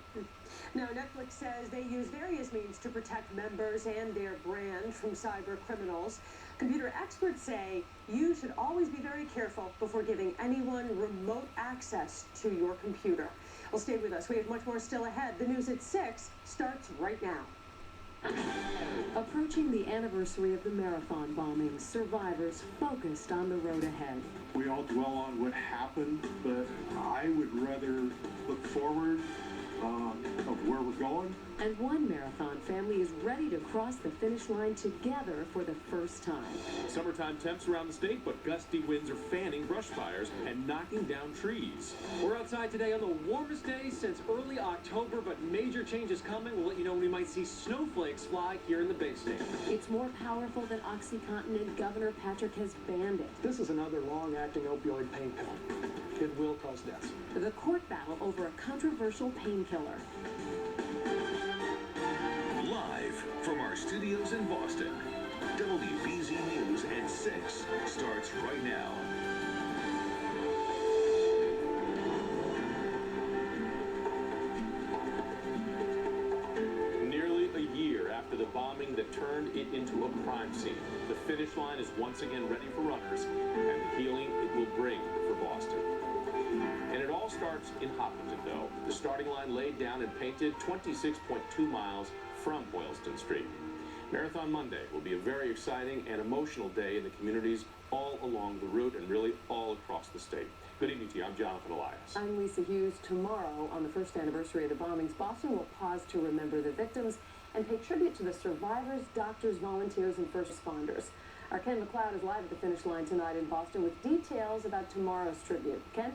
Now, Netflix says they use various means to protect members and their brand from cyber criminals. Computer experts say you should always be very careful before giving anyone remote access to your computer. Well, stay with us. We have much more still ahead. The news at 6 starts right now. Approaching the anniversary of the marathon bombings, survivors focused on the road ahead. We all dwell on what happened, but I would rather look forward of where we're going. And one marathon family is ready to cross the finish line together for the first time. Summertime temps around the state, but gusty winds are fanning brush fires and knocking down trees. We're outside today on the warmest day since early October, but major changes coming. We'll let you know when we might see snowflakes fly here in the Big State. It's more powerful than OxyContin, and Governor Patrick has banned it. This is another long-acting opioid pain pill. It will cause deaths. The court battle over a controversial painkiller. Live from our studios in Boston, WBZ News at 6 starts right now. Nearly a year after the bombing that turned it into a crime scene, the finish line is once again ready for runners and the healing it will bring for Boston. And it all starts in Hopkinton, though. The starting line laid down and painted 26.2 miles from Boylston Street. Marathon Monday will be a very exciting and emotional day in the communities all along the route and really all across the state. Good evening to you. I'm Jonathan Elias. I'm Lisa Hughes. Tomorrow, on the first anniversary of the bombings, Boston will pause to remember the victims and pay tribute to the survivors, doctors, volunteers, and first responders. Our Ken McLeod is live at the finish line tonight in Boston with details about tomorrow's tribute. Ken?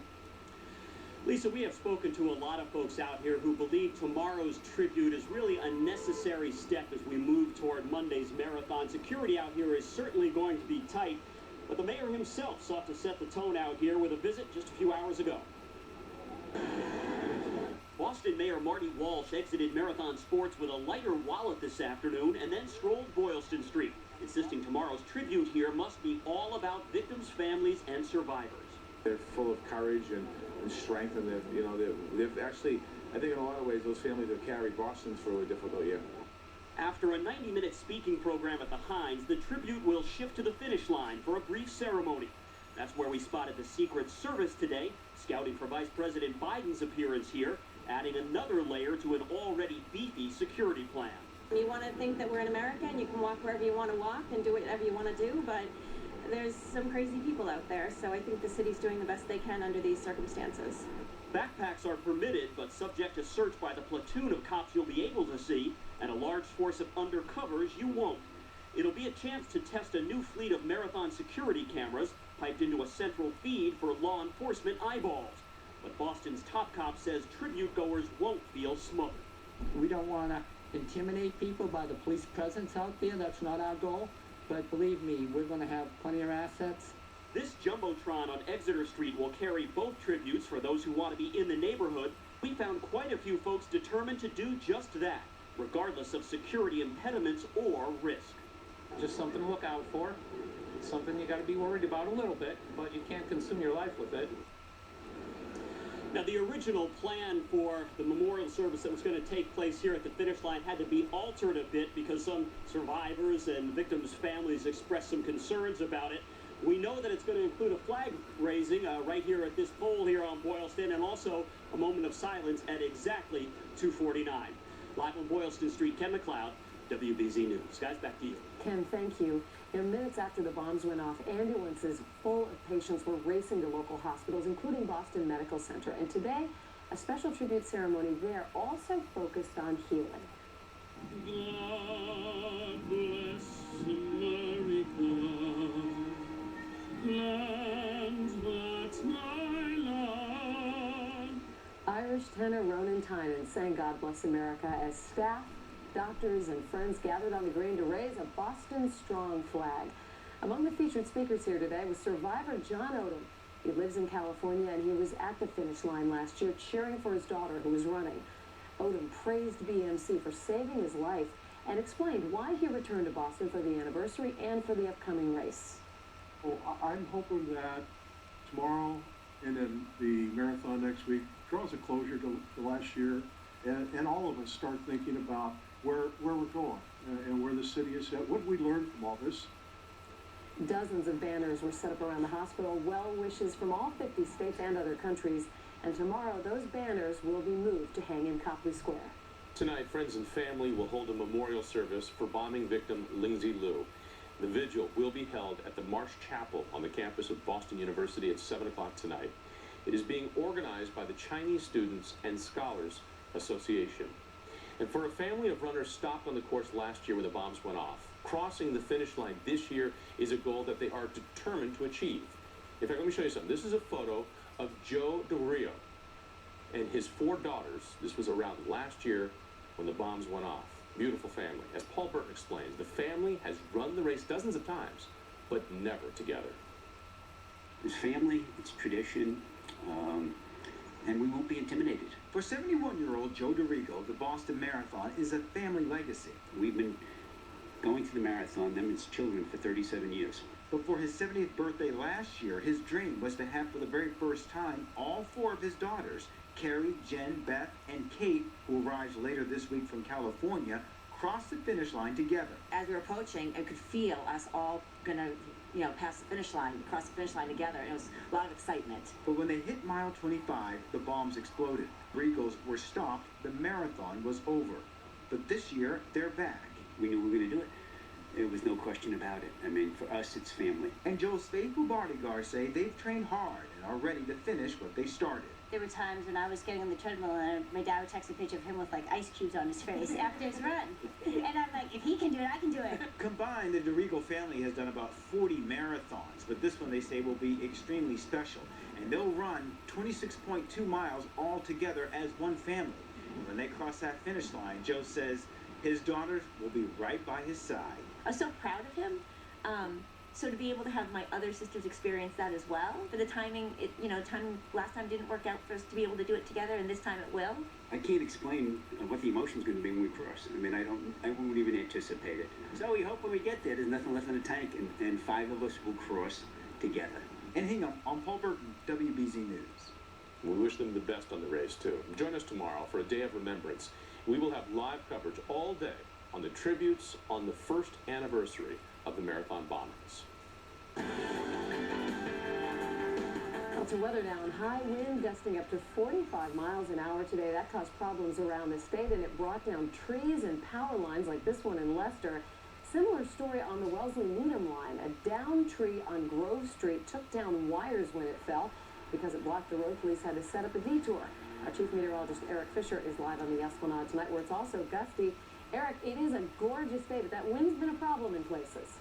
Lisa, we have spoken to a lot of folks out here who believe tomorrow's tribute is really a necessary step as we move toward Monday's marathon. Security out here is certainly going to be tight, but the mayor himself sought to set the tone out here with a visit just a few hours ago. Boston Mayor Marty Walsh exited Marathon Sports with a lighter wallet this afternoon and then strolled Boylston Street, insisting tomorrow's tribute here must be all about victims, families, and survivors. They're full of courage and strength, and they've actually, I think in a lot of ways, those families have carried Boston through a difficult year. After a 90-minute speaking program at the Hines, the tribute will shift to the finish line for a brief ceremony. That's where we spotted the Secret Service today, scouting for Vice President Biden's appearance here, adding another layer to an already beefy security plan. You want to think that we're in America and you can walk wherever you want to walk and do whatever you want to do, but there's some crazy people out there, so I think the city's doing the best they can under these circumstances. Backpacks are permitted, but subject to search by the platoon of cops you'll be able to see, and a large force of undercovers you won't. It'll be a chance to test a new fleet of marathon security cameras piped into a central feed for law enforcement eyeballs. But Boston's top cop says tribute goers won't feel smothered. We don't want to intimidate people by the police presence out there. That's not our goal. But believe me, we're going to have plenty of assets. This Jumbotron on Exeter Street will carry both tributes for those who want to be in the neighborhood. We found quite a few folks determined to do just that, regardless of security impediments or risk. Just something to look out for. Something you got to be worried about a little bit, but you can't consume your life with it. Now, the original plan for the memorial service that was going to take place here at the finish line had to be altered a bit because some survivors and victims' families expressed some concerns about it. We know that it's going to include a flag raising right here at this pole here on Boylston, and also a moment of silence at exactly 2:49. Live on Boylston Street, Ken McLeod, WBZ News. Guys, back to you. Ken, thank you. Minutes after the bombs went off, ambulances full of patients were racing to local hospitals, including Boston Medical Center. And today, a special tribute ceremony there also focused on healing. God bless America, land that's my love. Irish tenor Ronan Tynan sang God Bless America as staff, doctors, and friends gathered on the green to raise a Boston Strong flag. Among the featured speakers here today was survivor John Odom. He lives in California, and he was at the finish line last year cheering for his daughter who was running. Odom praised BMC for saving his life and explained why he returned to Boston for the anniversary and for the upcoming race. Well, I'm hoping that tomorrow and then the marathon next week draws a closure to last year, and all of us start thinking about where we're going and where the city is at. What did we learn from all this? Dozens of banners were set up around the hospital, well wishes from all 50 states and other countries, and tomorrow those banners will be moved to hang in Copley Square. Tonight, friends and family will hold a memorial service for bombing victim Lindsay Liu. The vigil will be held at the Marsh Chapel on the campus of Boston University at 7 o'clock tonight. It is being organized by the Chinese students and scholars Association. And for a family of runners stopped on the course last year when the bombs went off, crossing the finish line this year is a goal that they are determined to achieve. In fact, let me show you something. This is a photo of Joe DeRio and his 4 daughters. This was around last year when the bombs went off. Beautiful family. As Paul Burton explains, the family has run the race dozens of times, but never together. It's family, it's tradition, and we won't be intimidated. For 71-year-old Joe DeRigo, the Boston Marathon is a family legacy. We've been going to the marathon, them as children, for 37 years. But for his 70th birthday last year, his dream was to have for the very first time all 4 of his daughters, Carrie, Jen, Beth, and Kate, who arrives later this week from California, cross the finish line together. As we were approaching, I could feel us all gonna, pass the finish line, cross the finish line together. And it was a lot of excitement. But when they hit mile 25, the bombs exploded. Regals were stopped, the marathon was over. But this year, they're back. We knew we were going to do it. There was no question about it. I mean, for us, it's family. And Joe's faithful bodyguards say they've trained hard and are ready to finish what they started. There were times when I was getting on the treadmill and my dad would text a picture of him with like ice cubes on his face after his run. And I'm like, if he can do it, I can do it. Combined, the DeRigo family has done about 40 marathons, but this one they say will be extremely special. And they'll run 26.2 miles all together as one family. And when they cross that finish line, Joe says his daughters will be right by his side. I was so proud of him. So to be able to have my other sisters experience that as well, for the timing, last time didn't work out for us to be able to do it together, and this time it will. I can't explain what the emotion's going to be when we cross. I mean, I won't even anticipate it. So we hope when we get there, there's nothing left in the tank, and 5 of us will cross together. And hang on Paul Burton, WBZ News. We wish them the best on the race, too. Join us tomorrow for a day of remembrance. We will have live coverage all day on the tributes on the first anniversary of the marathon bombings. To weather now, high wind gusting up to 45 miles an hour today. That caused problems around the state, and it brought down trees and power lines like this one in Leicester. Similar story on the Wellesley-Needham line. A downed tree on Grove Street took down wires when it fell. Because it blocked the road, police had to set up a detour. Our chief meteorologist, Eric Fisher, is live on the Esplanade tonight, where it's also gusty. Eric, it is a gorgeous day, but that wind's been a problem in places.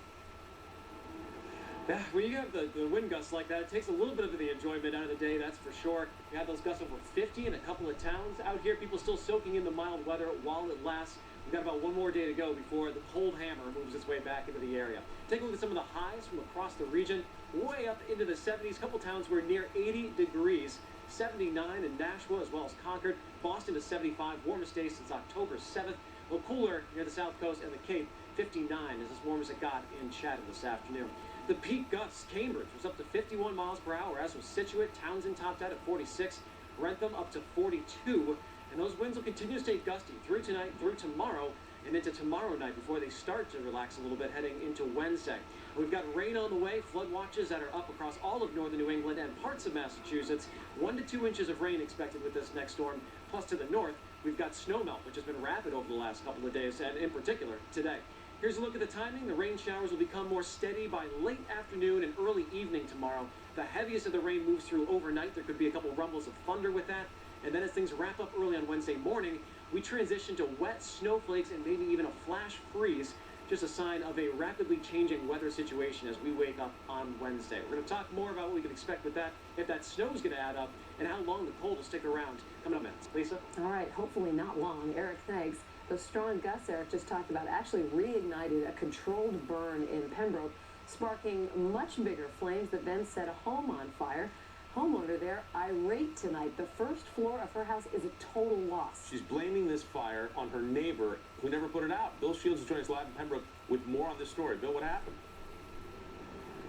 Yeah, when you have the wind gusts like that, it takes a little bit of the enjoyment out of the day, that's for sure. We had those gusts over 50 in a couple of towns out here. People still soaking in the mild weather while it lasts. We've got about one more day to go before the cold hammer moves its way back into the area. Take a look at some of the highs from across the region, way up into the 70s. A couple towns were near 80 degrees. 79 in Nashua as well as Concord. Boston to 75, warmest day since October 7th. A little cooler near the South Coast and the Cape. 59 is as warm as it got in Chatham this afternoon. The peak gusts, Cambridge was up to 51 miles per hour, as was Situate. Townsend topped out at 46. Rentham up to 42. And those winds will continue to stay gusty through tonight, through tomorrow, and into tomorrow night before they start to relax a little bit heading into Wednesday. We've got rain on the way, flood watches that are up across all of northern New England and parts of Massachusetts. 1 to 2 inches of rain expected with this next storm. Plus to the north, we've got snowmelt, which has been rapid over the last couple of days, and in particular today. Here's a look at the timing. The rain showers will become more steady by late afternoon and early evening tomorrow. The heaviest of the rain moves through overnight. There could be a couple rumbles of thunder with that. And then as things wrap up early on Wednesday morning, we transition to wet snowflakes and maybe even a flash freeze. Just a sign of a rapidly changing weather situation as we wake up on Wednesday. We're going to talk more about what we can expect with that, if that snow is going to add up, and how long the cold will stick around. Coming up next. Lisa? All right, hopefully not long. Eric, thanks. Those strong gusts Eric just talked about actually reignited a controlled burn in Pembroke, sparking much bigger flames that then set a home on fire. Homeowner there irate tonight. The first floor of her house is a total loss. She's blaming this fire on her neighbor who never put it out. Bill Shields is joining us live in Pembroke with more on this story. Bill, what happened?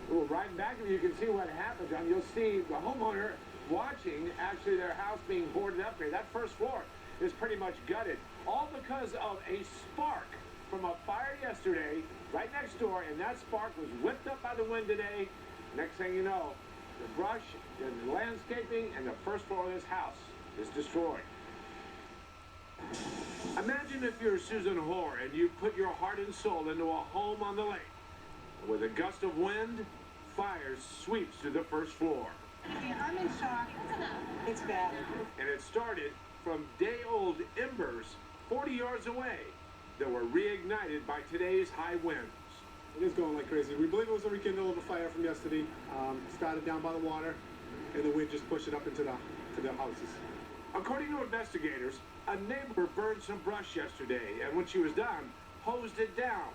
Well, right back of you can see what happened, John. You'll see the homeowner watching actually their house being boarded up here. That first floor is pretty much gutted. All because of a spark from a fire yesterday right next door, and that spark was whipped up by the wind today. Next thing you know, the brush, the landscaping, and the first floor of this house is destroyed. Imagine if you're Susan Hoare and you put your heart and soul into a home on the lake. With a gust of wind, fire sweeps through the first floor. I'm in shock. It's bad. And it started from day-old embers 40 yards away that were reignited by today's high winds. It is going like crazy. We believe it was a rekindle of a fire from yesterday. Started down by the water, and the wind just pushed it up into the houses. According to investigators, a neighbor burned some brush yesterday, and when she was done, hosed it down.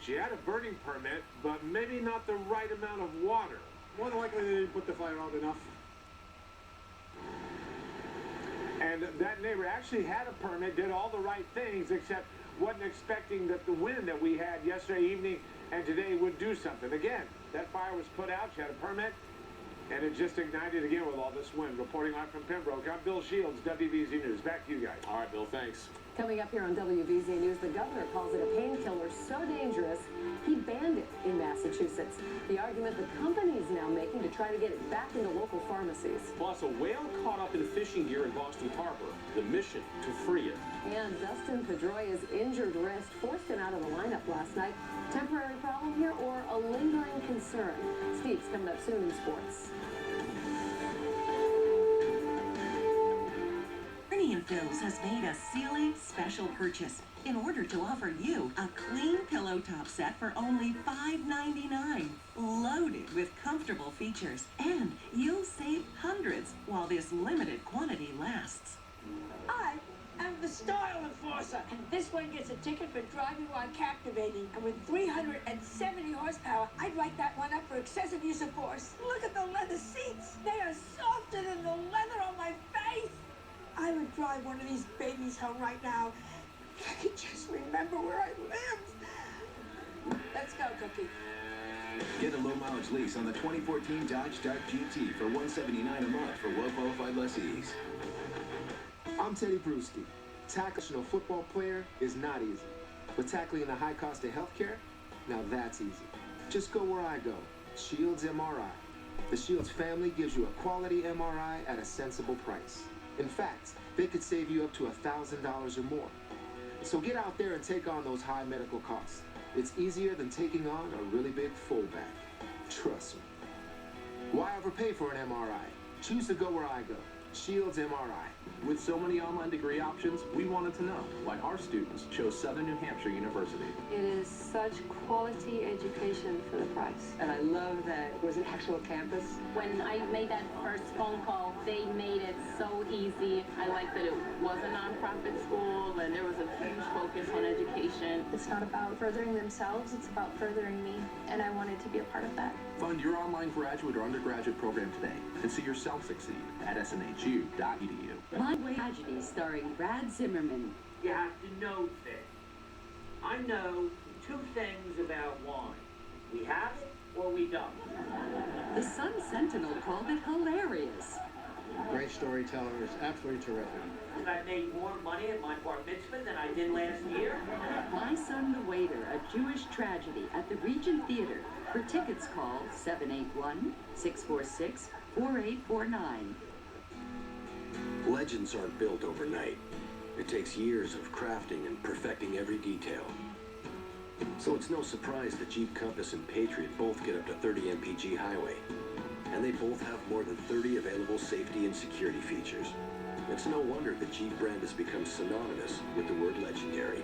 She had a burning permit, but maybe not the right amount of water. More than likely, they didn't put the fire out enough. And that neighbor actually had a permit, did all the right things, except wasn't expecting that the wind that we had yesterday evening and today would do something. Again, that fire was put out, she had a permit, and it just ignited again with all this wind. Reporting live from Pembroke, I'm Bill Shields, WBZ News. Back to you guys. All right, Bill, thanks. Coming up here on WBZ News, the governor calls it a painkiller so dangerous, he banned it in Massachusetts. The argument the company is now making to try to get it back into local pharmacies. Plus, a whale caught up in fishing gear in Boston Harbor. The mission to free it. And Dustin Pedroia's injured wrist forced him out of the lineup last night. Temporary problem here or a lingering concern? Steve's coming up soon in sports. Bernie & Phil's has made a Sealy special purchase in order to offer you a clean pillow top set for only $5.99, loaded with comfortable features, and you'll save hundreds while this limited quantity lasts. I am the style enforcer, and this one gets a ticket for driving while captivating. And with 370 horsepower, I'd write that one up for excessive use of force. Look at the leather seats. They are softer than the leather on my face. I would drive one of these babies home right now. I could just remember where I lived. Let's go, Cookie. Get a low-mileage lease on the 2014 Dodge Dart GT for $179 a month for well-qualified lessees. I'm Teddy Bruschi. Tackling a football player is not easy, but tackling the high cost of healthcare, now that's easy. Just go where I go, Shields MRI. The Shields family gives you a quality MRI at a sensible price. In fact, they could save you up to $1,000 or more. So get out there and take on those high medical costs. It's easier than taking on a really big fullback. Trust me. Why overpay for an MRI? Choose to go where I go. Shields MRI. With so many online degree options, we wanted to know why our students chose Southern New Hampshire University. It is such quality education for the price. And I love that it was an actual campus. When I made that first phone call, they made it so easy. I like that it was a nonprofit school and there was a huge focus on education. It's not about furthering themselves, it's about furthering me, and I wanted to be a part of that. Fund your online graduate or undergraduate program today and see yourself succeed at snhu.edu. My Way Tragedy, starring Brad Zimmerman. You have to know things. I know two things about wine. We have it or we don't. The Sun Sentinel called it hilarious. Great storytellers, absolutely terrific. I made more money at my bar mitzvah than I did last year. My Son the Waiter, a Jewish tragedy at the Regent Theater. For tickets, call 781-646-4849. Legends aren't built overnight. It takes years of crafting and perfecting every detail. So it's no surprise that Jeep Compass and Patriot both get up to 30 mpg highway. And they both have more than 30 available safety and security features. It's no wonder the Jeep brand has become synonymous with the word legendary.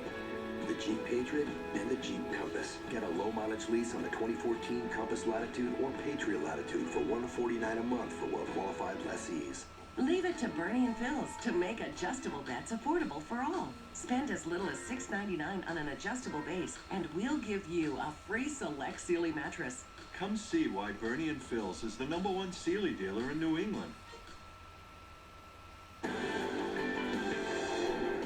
The Jeep Patriot and the Jeep Compass. Get a low-mileage lease on the 2014 Compass Latitude or Patriot Latitude for $149 a month for well-qualified lessees. Leave it to Bernie & Phil's to make adjustable beds affordable for all. Spend as little as $6.99 on an adjustable base, and we'll give you a free Select Sealy mattress. Come see why Bernie & Phil's is the #1 Sealy dealer in New England.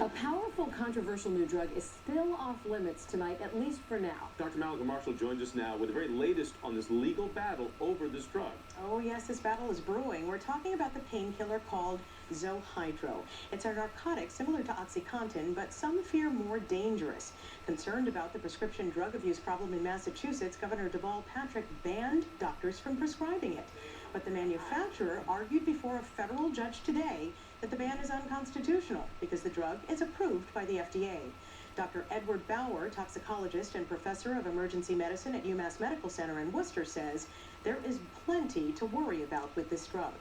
A powerful, controversial new drug is still off limits tonight, at least for now. Dr.Mallika Marshall joins us now with the very latest on this legal battle over this drug. Oh yes, this battle is brewing. We're talking about the painkiller called Zohydro. It's a narcotic similar to OxyContin, but some fear more dangerous. Concerned about the prescription drug abuse problem in Massachusetts, Governor Deval Patrick banned doctors from prescribing it. But the manufacturer argued before a federal judge today that the ban is unconstitutional because the drug is approved by the FDA. Dr. Edward Bauer, toxicologist and professor of emergency medicine at UMass Medical Center in Worcester, says there is plenty to worry about with this drug.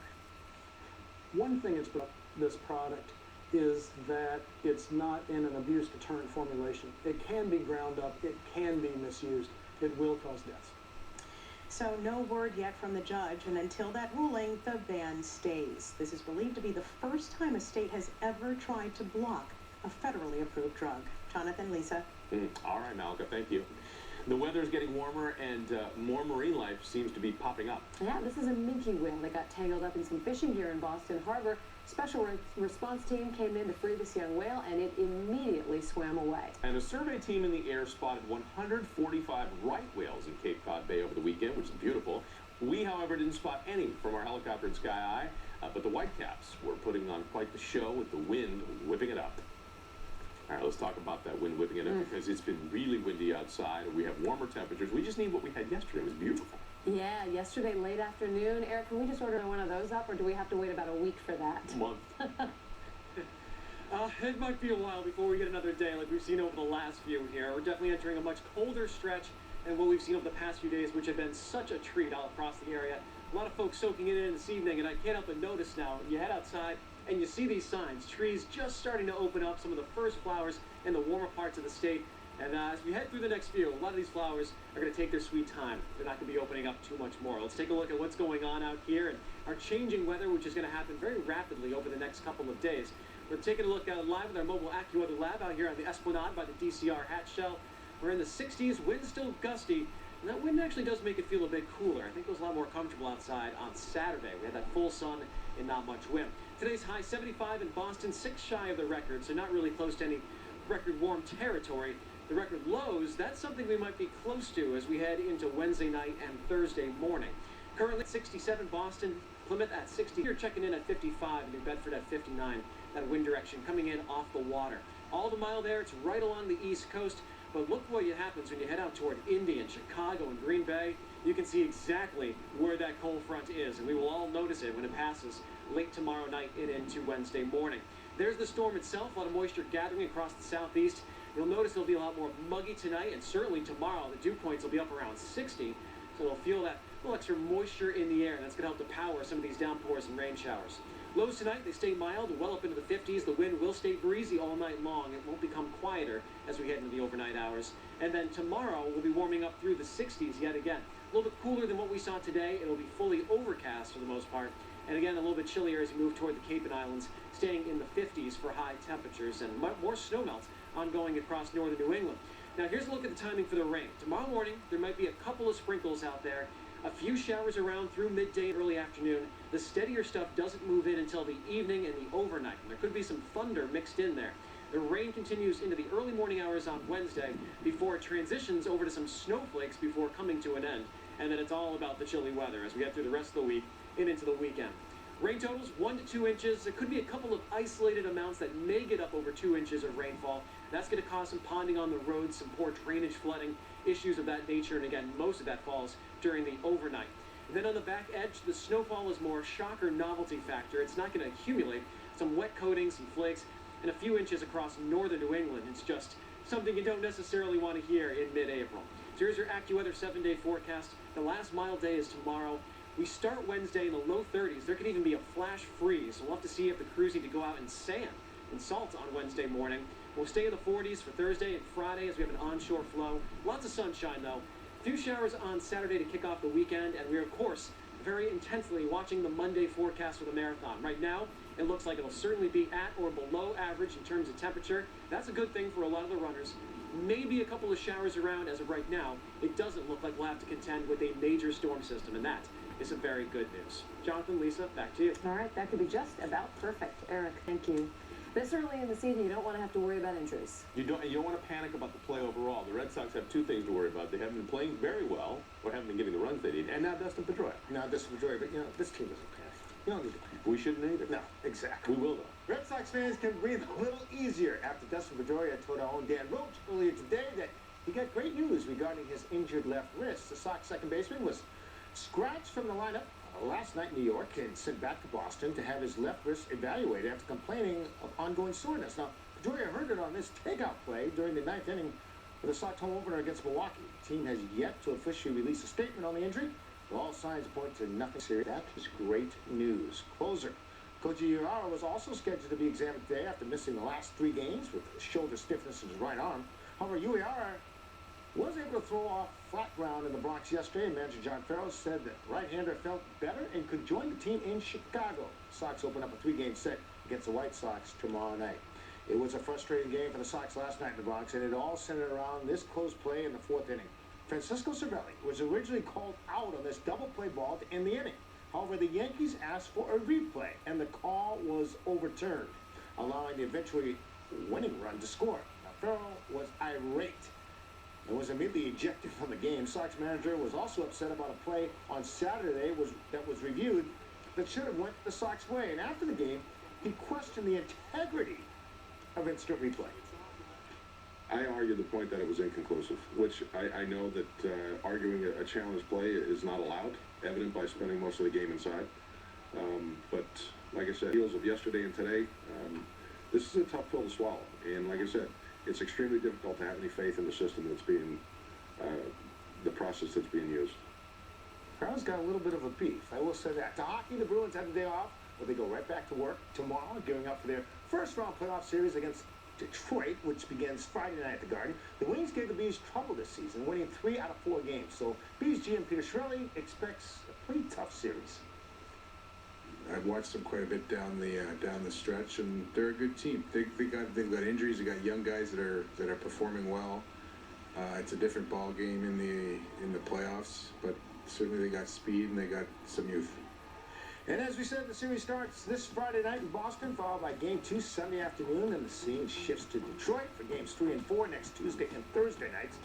One thing is about this product is that it's not in an abuse deterrent formulation. It can be ground up, it can be misused, it will cause deaths. So no word yet from the judge, and until that ruling, the ban stays. This is believed to be the first time a state has ever tried to block a federally approved drug. Jonathan, Lisa. All right, Malika, thank you. The weather is getting warmer and more marine life seems to be popping up. Yeah, this is a minke whale that got tangled up in some fishing gear in Boston Harbor. Special response team came in to free this young whale, and it immediately swam away. And a survey team in the air spotted 145 right whales in Cape Cod Bay over the weekend, which is beautiful. We, however, didn't spot any from our helicopter in Sky Eye, but the whitecaps were putting on quite the show with the wind whipping it up. All right, let's talk about that wind whipping it up because it's been really windy outside. We have warmer temperatures. We just need what we had yesterday. It was beautiful. Yeah, yesterday late afternoon. Eric, can we just order one of those up, or do we have to wait about a week for that? A month. It might be a while before we get another day like we've seen over the last few here. We're definitely entering a much colder stretch than what we've seen over the past few days, which have been such a treat all across the area. A lot of folks soaking it in this evening, and I can't help but notice now, you head outside and you see these signs, trees just starting to open up, some of the first flowers in the warmer parts of the state. And as we head through the next few, a lot of these flowers are going to take their sweet time. They're not going to be opening up too much more. Let's take a look at what's going on out here and our changing weather, which is going to happen very rapidly over the next couple of days. We're taking a look live with our mobile AccuWeather lab out here on the Esplanade by the DCR hatch shell. We're in the 60s, wind's still gusty, and that wind actually does make it feel a bit cooler. I think it was a lot more comfortable outside on Saturday. We had that full sun and not much wind. Today's high 75 in Boston, 6 shy of the record, so not really close to any record warm territory. The record lows, that's something we might be close to as we head into Wednesday night and Thursday morning. Currently 67 Boston, Plymouth at 60. You're checking in at 55, New Bedford at 59. That wind direction coming in off the water. All the mile there, it's right along the east coast. But look what happens when you head out toward Indy and Chicago and Green Bay. You can see exactly where that cold front is, and we will all notice it when it passes late tomorrow night and into Wednesday morning. There's the storm itself, a lot of moisture gathering across the southeast. You'll notice it'll be a lot more muggy tonight, and certainly tomorrow the dew points will be up around 60, so you'll feel that little extra moisture in the air, and that's going to help to power some of these downpours and rain showers. Lows tonight, they stay mild, well up into the 50s. The wind will stay breezy all night long. It won't become quieter as we head into the overnight hours. And then tomorrow, we'll be warming up through the 60s yet again. A little bit cooler than what we saw today. It'll be fully overcast for the most part. And again, a little bit chillier as you move toward the Cape and Islands, staying in the 50s for high temperatures and more snow melt ongoing across northern New England. Now, here's a look at the timing for the rain. Tomorrow morning, there might be a couple of sprinkles out there. A few showers around through midday and early afternoon. The steadier stuff doesn't move in until the evening and the overnight. And there could be some thunder mixed in there. The rain continues into the early morning hours on Wednesday before it transitions over to some snowflakes before coming to an end. And then it's all about the chilly weather as we get through the rest of the week and into the weekend. Rain totals 1 to 2 inches. There could be a couple of isolated amounts that may get up over 2 inches of rainfall. That's going to cause some ponding on the roads, some poor drainage, flooding, issues of that nature. And again, most of that falls during the overnight. And then on the back edge, the snowfall is more shocker novelty factor. It's not going to accumulate. Some wet coatings, some flakes, and a few inches across northern New England. It's just something you don't necessarily want to hear in mid-April. So here's your AccuWeather 7-day forecast. The last mild day is tomorrow. We start Wednesday in the low 30s. There could even be a flash freeze. So we'll have to see if the crews need to go out and sand and salt on Wednesday morning. We'll stay in the 40s for Thursday and Friday as we have an onshore flow. Lots of sunshine, though. A few showers on Saturday to kick off the weekend. And we are, of course, very intensely watching the Monday forecast for the marathon. Right now, it looks like it'll certainly be at or below average in terms of temperature. That's a good thing for a lot of the runners. Maybe a couple of showers around as of right now. It doesn't look like we'll have to contend with a major storm system, and that is some very good news. Jonathan, Lisa, back to you. All right, that could be just about perfect. Eric, thank you. This early in the season, you don't want to have to worry about injuries. You don't want to panic about the play overall. The Red Sox have two things to worry about. They haven't been playing very well, or haven't been getting the runs they need, and now Dustin Pedroia. Now Dustin Pedroia, but this team doesn't panic. You don't need to panic. We shouldn't either. No, exactly. We will, though. Red Sox fans can breathe a little easier after Dustin Pedroia told our own Dan Roach earlier today that he got great news regarding his injured left wrist. The Sox second baseman was scratched from the lineup last night in New York and sent back to Boston to have his left wrist evaluated after complaining of ongoing soreness. Now, Pedroia heard it on this takeout play during the 9th inning of the Sox home opener against Milwaukee. The team has yet to officially release a statement on the injury, but all signs point to nothing serious. That is great news. Closer Koji Uehara was also scheduled to be examined today after missing the last 3 games with shoulder stiffness in his right arm. However, Uehara was able to throw off flat ground in the Bronx yesterday, and manager John Farrell said that right-hander felt better and could join the team in Chicago. Sox open up a 3-game set against the White Sox tomorrow night. It was a frustrating game for the Sox last night in the Bronx, and it all centered around this close play in the 4th inning. Francisco Cervelli was originally called out on this double play ball to end the inning. However, the Yankees asked for a replay, and the call was overturned, allowing the eventually winning run to score. Now, Farrell was irate and was immediately ejected from the game. Sox manager was also upset about a play on Saturday that was reviewed that should have went the Sox way. And after the game, he questioned the integrity of instant replay. I argued the point that it was inconclusive, which I know that arguing a challenge play is not allowed, evident by spending most of the game inside. But like I said, heels of yesterday and today, this is a tough pill to swallow. And like I said, it's extremely difficult to have any faith in the system that's being, the process that's being used. Farrell's got a little bit of a beef, I will say that. To hockey, the Bruins have the day off, but they go right back to work tomorrow, gearing up for their first-round playoff series against Detroit, which begins Friday night at the Garden. The Wings gave the Bees trouble this season, winning 3 out of 4 games. So Bees GM Peter Chiarelli expects a pretty tough series. I've watched them quite a bit down the stretch, and they're a good team. They've got injuries. They got young guys that are performing well. It's a different ball game in the playoffs, but certainly they got speed and they got some youth. And as we said, the series starts this Friday night in Boston, followed by Game 2 Sunday afternoon, and the scene shifts to Detroit for Games 3 and 4 next Tuesday and Thursday nights.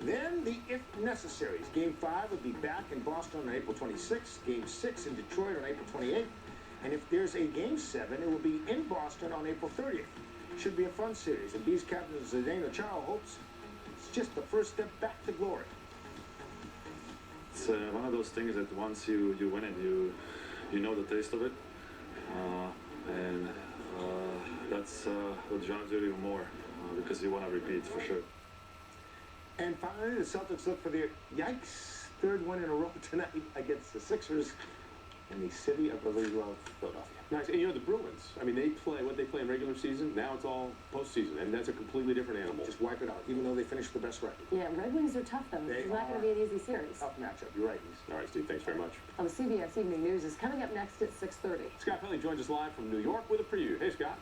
Then the if necessaries. Game 5 will be back in Boston on April 26th, Game 6 in Detroit on April 28th, and if there's a Game 7, it will be in Boston on April 30th. Should be a fun series, and Bees captain Zdeno Chara hopes it's just the first step back to glory. It's one of those things that once you win it, you know the taste of it, and that's what drives you even more, because you want to repeat for sure. And finally, the Celtics look for their, yikes, 3rd win in a row tonight against the Sixers in the city of Brotherly Love, Philadelphia. Nice. And you know, the Bruins, I mean, they play what they play in regular season. Now it's all postseason, and that's a completely different animal. Just wipe it out, even though they finished the best record. Yeah, Red Wings are tough, though. It's not going to be an easy series. Tough matchup. You're right. All right, Steve, thanks very much. Well, the CBS Evening News is coming up next at 6:30. Scott Pelley joins us live from New York with a preview. Hey, Scott.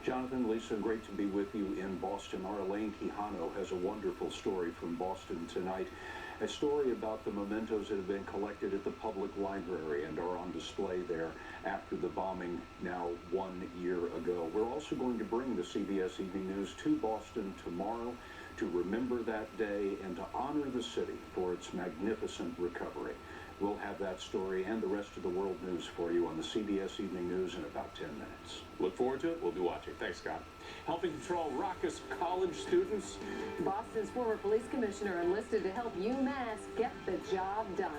Jonathan, Lisa, great to be with you in Boston. Our Elaine Quijano has a wonderful story from Boston tonight. A story about the mementos that have been collected at the public library and are on display there after the bombing now 1 year ago. We're also going to bring the CBS Evening News to Boston tomorrow to remember that day and to honor the city for its magnificent recovery. We'll have that story and the rest of the world news for you on the CBS Evening News in about 10 minutes. Look forward to it. We'll be watching. Thanks, Scott. Helping control raucous college students. Boston's former police commissioner enlisted to help UMass get the job done.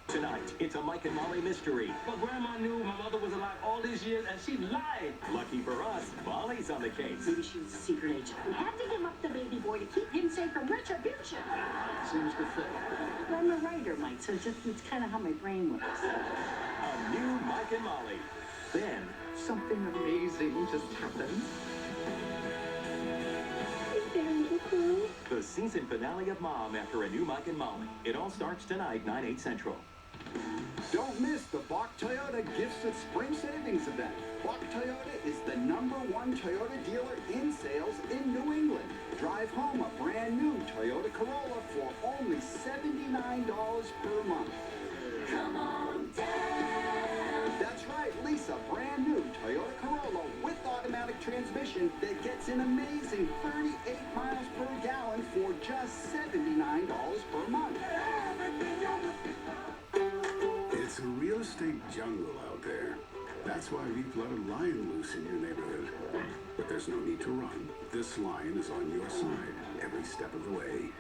Tonight, it's a Mike and Molly mystery. But Grandma knew my mother was alive all these years, and she lied. Lucky for us, Molly's on the case. Maybe she was a secret agent. We had to give up the baby boy to keep him safe from retribution. Seems to fit. I'm a writer, Mike, so it's kind of how my brain works. A new Mike and Molly. Then, Something amazing just happened. the season finale of Mom after a new Mike and Molly. It all starts tonight, 9/8 Central. Don't miss the Bach Toyota Gifts at Spring Savings event. Bach Toyota is the #1 Toyota dealer in sales in New England. Drive home a brand new Toyota Corolla for only $79 per month. Come on down. That's right, Lisa, brand new Toyota Corolla with automatic transmission that gets an amazing 38 miles per gallon for just $79 per month. It's a real estate jungle out there. That's why we've let a lion loose in your neighborhood. But there's no need to run. This lion is on your side every step of the way.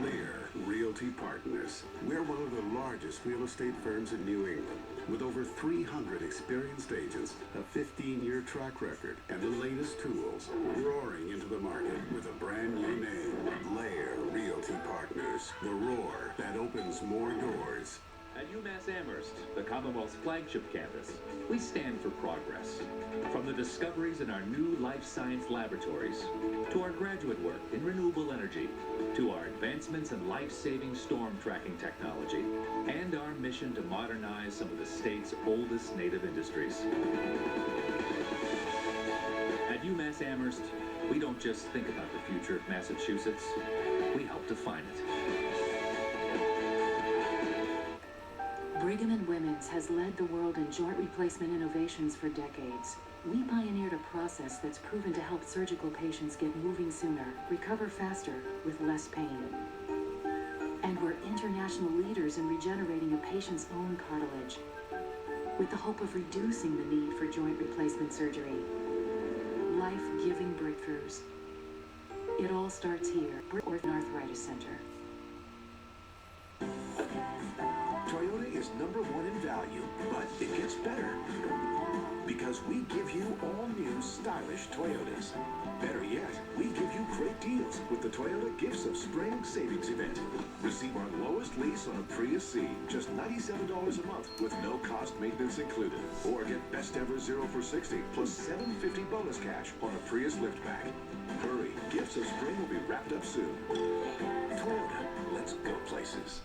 Lear Realty Partners. We're one of the largest real estate firms in New England, with over 300 experienced agents, a 15-year track record, and the latest tools, roaring into the market with a brand new name, Lear Realty Partners. The roar that that opens more doors. At UMass Amherst, the Commonwealth's flagship campus, we stand for progress. From the discoveries in our new life science laboratories, to our graduate work in renewable energy, to our advancements in life-saving storm tracking technology, and our mission to modernize some of the state's oldest native industries. At UMass Amherst, we don't just think about the future of Massachusetts, we help define it. Brigham and Women's has led the world in joint replacement innovations for decades. We pioneered a process that's proven to help surgical patients get moving sooner, recover faster, with less pain. And we're international leaders in regenerating a patient's own cartilage, with the hope of reducing the need for joint replacement surgery. Life-giving breakthroughs. It all starts here, Ortho Arthritis Center. Toyota is #1 in value, but it gets better. Because we give you all new stylish Toyotas. Better yet, we give you great deals with the Toyota Gifts of Spring Savings Event. Receive our lowest lease on a Prius C, just $97 a month with no cost maintenance included. Or get best ever 0 for 60 plus $750 bonus cash on a Prius liftback. Hurry, Gifts of Spring will be wrapped up soon. Toyota, let's go places.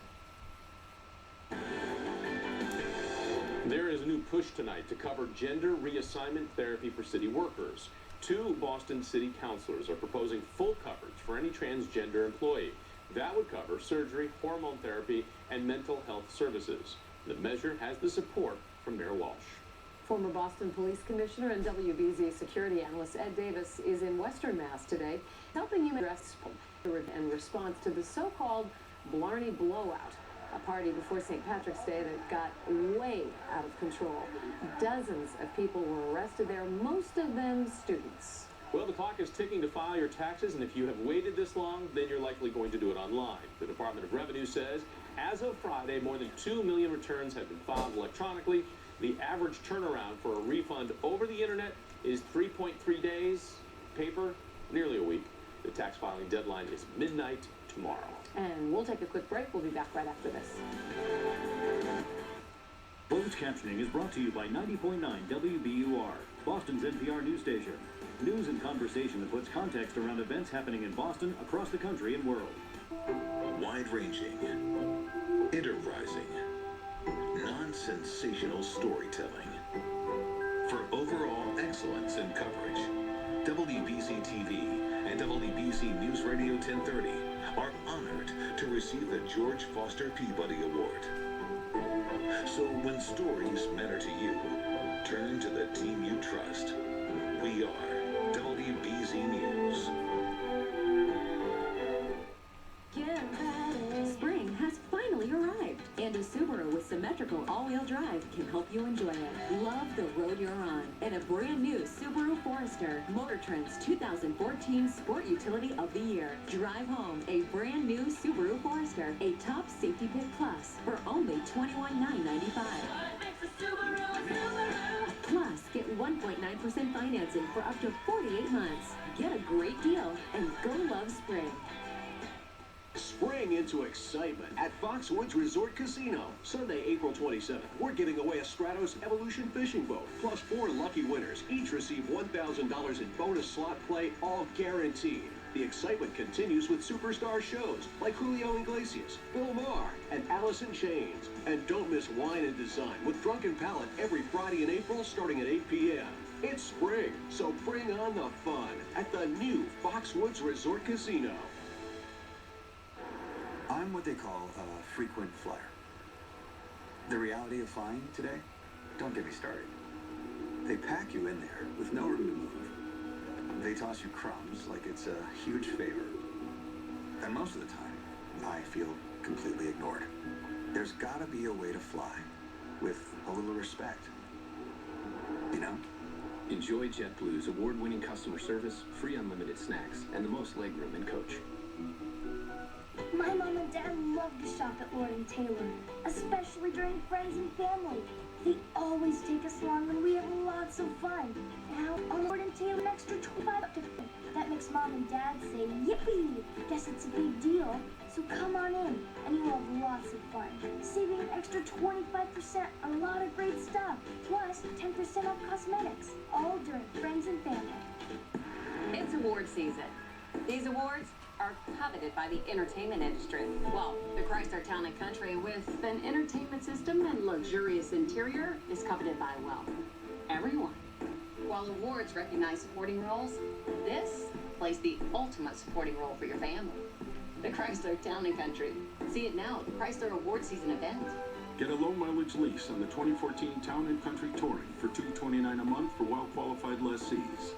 There is a new push tonight to cover gender reassignment therapy for city workers. 2 Boston city councilors are proposing full coverage for any transgender employee. That would cover surgery, hormone therapy, and mental health services. The measure has the support from Mayor Walsh. Former Boston Police Commissioner and WBZ security analyst Ed Davis is in Western Mass today, helping you address in response to the so-called Blarney blowout, a party before St. Patrick's Day that got way out of control. Dozens of people were arrested there, most of them students. Well, the clock is ticking to file your taxes, and if you have waited this long, then you're likely going to do it online. The Department of Revenue says, as of Friday, more than 2 million returns have been filed electronically. The average turnaround for a refund over the internet is 3.3 days. Paper, nearly a week. The tax filing deadline is midnight tomorrow. And we'll take a quick break. We'll be back right after this. Closed captioning is brought to you by 90.9 WBUR, Boston's NPR news station. News and conversation that puts context around events happening in Boston, across the country, and world. Wide-ranging, enterprising, non-sensational storytelling. For overall excellence in coverage, WBZ-TV and WBZ News Radio 1030 are honored to receive the George Foster Peabody Award. So when stories matter to you, turn to the team you trust. We are WBZ News. Spring has finally arrived, and a Subaru with symmetrical all-wheel drive can help you enjoy it. Love the road you're on in a brand new Subaru Forester, Motor Trend's 2014 Sport Utility of the Year. Drive home a brand new Subaru Forester, a top safety pick plus for only $21,995. Plus, get 1.9% financing for up to 48 months. Get a great deal and go love spring. Spring into excitement at Foxwoods Resort Casino. Sunday, April 27th, we're giving away a Stratos Evolution fishing boat, plus 4 lucky winners. Each receive $1,000 in bonus slot play, all guaranteed. The excitement continues with superstar shows like Julio Iglesias, Bill Maher, and Alice in Chains. And don't miss Wine and Design with Drunken Palette every Friday in April starting at 8 p.m. It's spring, so bring on the fun at the new Foxwoods Resort Casino. I'm what they call a frequent flyer. The reality of flying today? Don't get me started. They pack you in there with no room to move. They toss you crumbs like it's a huge favor. And most of the time, I feel completely ignored. There's gotta be a way to fly with a little respect. You know? Enjoy JetBlue's award-winning customer service, free unlimited snacks, and the most legroom in coach. My mom and dad love to shop at Lord & Taylor, especially during friends and family. They always take us along and we have lots of fun. Now, on Lord & Taylor, an extra $25 to pay. That makes mom and dad say, yippee! Guess it's a big deal. So So come on in, and you'll have lots of fun. Saving an extra 25% on a lot of great stuff. Plus 10% off cosmetics. All during Friends and Family. It's award season. These awards are coveted by the entertainment industry. Well, the Chrysler Town & Country with an entertainment system and luxurious interior is coveted by, well, everyone. While awards recognize supporting roles, this plays the ultimate supporting role for your family. The Chrysler Town & Country. See it now at the Chrysler Award Season event. Get a low mileage lease on the 2014 Town & Country Touring for $229 a month for well-qualified lessees.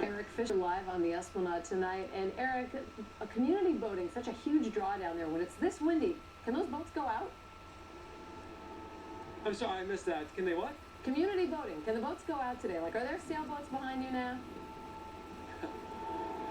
Eric Fisher live on the Esplanade tonight. And Eric, a community boating, such a huge draw down there. When it's this windy, can those boats go out? I'm sorry, I missed that. Can they what? Community boating. Can the boats go out today? Like, are there sailboats behind you now?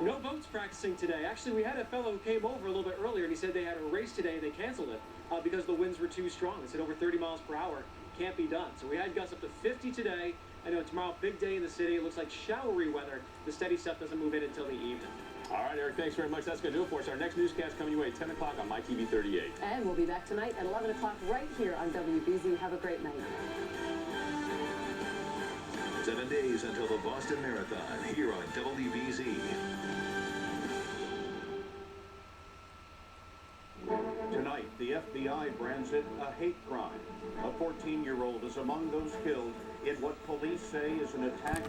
No boats practicing today. Actually, we had a fellow who came over a little bit earlier, and he said they had a race today. They canceled it because the winds were too strong. They said over 30 miles per hour can't be done. So we had gusts up to 50 today. I know tomorrow, big day in the city. It looks like showery weather. The steady stuff doesn't move in until the evening. All right, Eric, thanks very much. That's going to do it for us. Our next newscast coming your way at 10 o'clock on MyTV 38. And we'll be back tonight at 11 o'clock right here on WBZ. Have a great night. 7 days until the Boston Marathon here on WBZ. Tonight, the FBI brands it a hate crime. A 14-year-old is among those killed in what police say is an attack